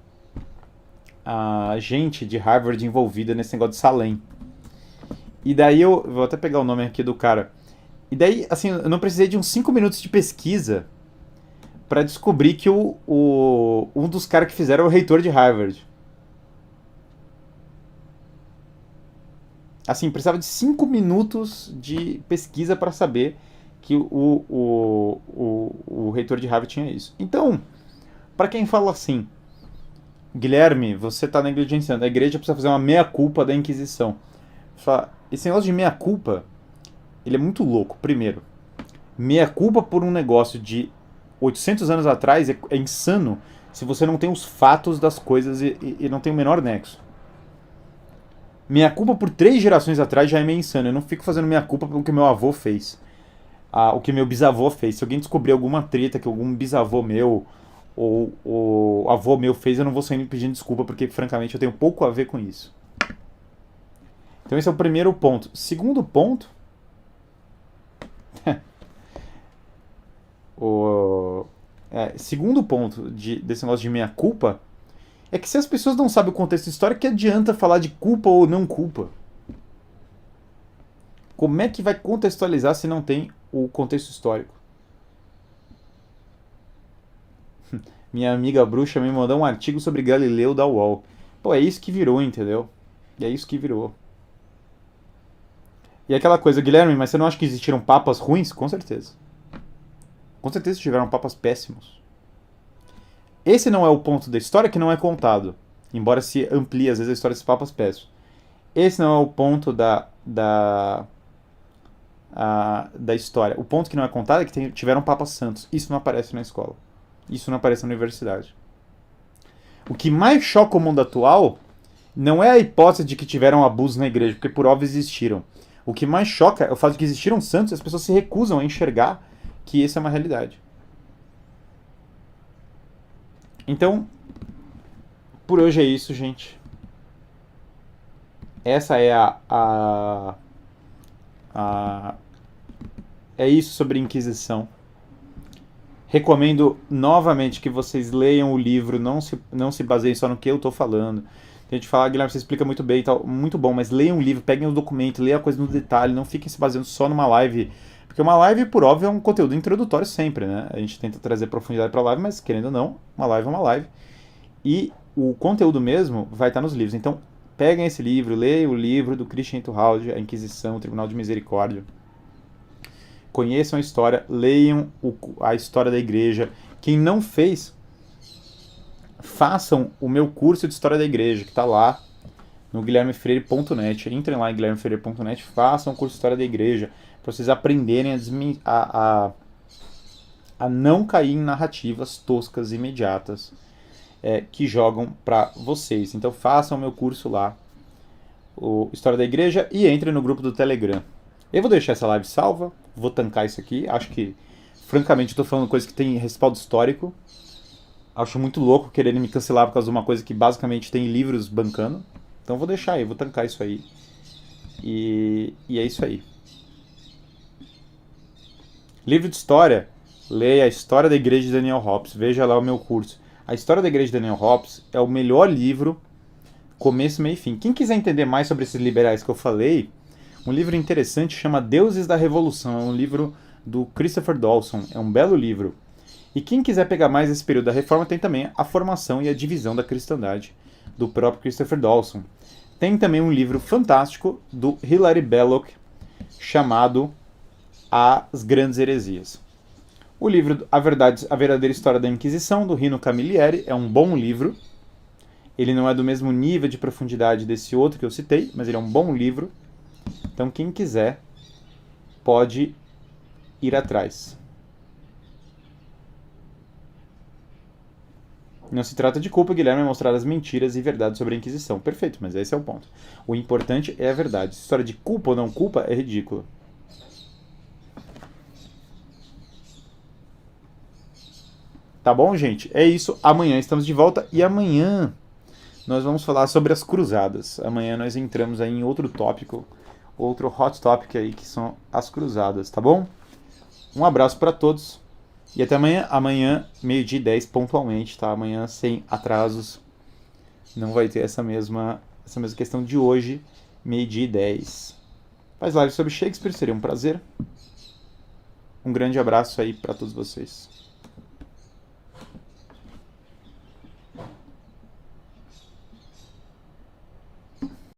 [SPEAKER 1] a gente de Harvard envolvida nesse negócio de Salem. E daí eu vou até pegar o nome aqui do cara. E daí, assim, eu não precisei de uns 5 minutos de pesquisa para descobrir que um dos caras que fizeram é o reitor de Harvard. Assim, precisava de 5 minutos de pesquisa para saber que o reitor de Harvard tinha isso. Então, para quem fala assim, Guilherme, você está negligenciando, a igreja precisa fazer uma meia-culpa da Inquisição. Fala, esse negócio de meia-culpa, ele é muito louco. Primeiro, meia-culpa por um negócio de 800 anos atrás é insano se você não tem os fatos das coisas e não tem o menor nexo. Meia-culpa por 3 gerações atrás já é meio insano. Eu não fico fazendo meia-culpa pelo que meu avô fez. O que meu bisavô fez. Se alguém descobrir alguma treta que algum bisavô meu ou avô meu fez, eu não vou sair me pedindo desculpa, porque francamente eu tenho pouco a ver com isso. Então esse é o primeiro ponto. Segundo ponto, segundo ponto desse negócio de meia-culpa é que se as pessoas não sabem o contexto histórico, que adianta falar de culpa ou não culpa? Como é que vai contextualizar se não tem o contexto histórico? Minha amiga bruxa me mandou um artigo sobre Galileu da UOL. Pô, é isso que virou, entendeu? É isso que virou. E aquela coisa, Guilherme, mas você não acha que existiram papas ruins? Com certeza. Com certeza tiveram papas péssimos. Esse não é o ponto da história que não é contado. Embora se amplie, às vezes, a história dos papas péssimos. Esse não é o ponto da história. O ponto que não é contado é que tiveram papas santos. Isso não aparece na escola. Isso não aparece na universidade. O que mais choca o mundo atual não é a hipótese de que tiveram abusos na igreja, porque por óbvio existiram. O que mais choca é o fato de que existiram santos e as pessoas se recusam a enxergar que isso é uma realidade. Então, por hoje é isso, gente. Essa é é isso sobre Inquisição. Recomendo novamente que vocês leiam o livro, não se baseiem só no que eu estou falando. Tem gente que fala, Guilherme, você explica muito bem e tal, muito bom, mas leiam o livro, peguem o documento, leiam a coisa no detalhe, não fiquem se baseando só numa live, porque uma live, por óbvio, é um conteúdo introdutório sempre, né? A gente tenta trazer profundidade para a live, mas querendo ou não, uma live é uma live. E o conteúdo mesmo vai estar nos livros. Então, peguem esse livro, leiam o livro do Christian Tuhalde, A Inquisição, o Tribunal de Misericórdia. Conheçam a história, leiam a história da igreja. Quem não fez, façam o meu curso de História da Igreja, que está lá no guilhermefreire.net. Entrem lá em guilhermefreire.net, façam o curso de História da Igreja, para vocês aprenderem a não cair em narrativas toscas e imediatas que jogam para vocês. Então façam o meu curso lá, o História da Igreja, e entrem no grupo do Telegram. Eu vou deixar essa live salva, vou tancar isso aqui. Acho que, francamente, estou falando coisa que tem respaldo histórico. Acho muito louco quererem me cancelar por causa de uma coisa que basicamente tem livros bancando. Então vou deixar aí, vou tancar isso aí. E é isso aí. Livro de história, leia a História da Igreja de Daniel Hobbes. Veja lá o meu curso. A História da Igreja de Daniel Hobbes é o melhor livro, começo, meio e fim. Quem quiser entender mais sobre esses liberais que eu falei, um livro interessante chama Deuses da Revolução. É um livro do Christopher Dawson. É um belo livro. E quem quiser pegar mais esse período da Reforma, tem também a formação e a divisão da cristandade, do próprio Christopher Dawson. Tem também um livro fantástico do Hilary Belloc, chamado As Grandes Heresias. O livro A Verdadeira História da Inquisição, do Rino Camilleri, é um bom livro. Ele não é do mesmo nível de profundidade desse outro que eu citei, mas ele é um bom livro. Então, quem quiser pode ir atrás. Não se trata de culpa, Guilherme, é mostrar as mentiras e verdades sobre a Inquisição. Perfeito, mas esse é o ponto. O importante é a verdade. Essa história de culpa ou não culpa é ridícula. Tá bom, gente? É isso. Amanhã estamos de volta e amanhã nós vamos falar sobre as cruzadas. Amanhã nós entramos aí em outro tópico, outro hot topic aí, que são as cruzadas, tá bom? Um abraço para todos e até amanhã. Amanhã, 12h10 pontualmente, tá? Amanhã sem atrasos. Não vai ter essa mesma questão de hoje, 12h10. Faz live sobre Shakespeare, seria um prazer. Um grande abraço aí para todos vocês.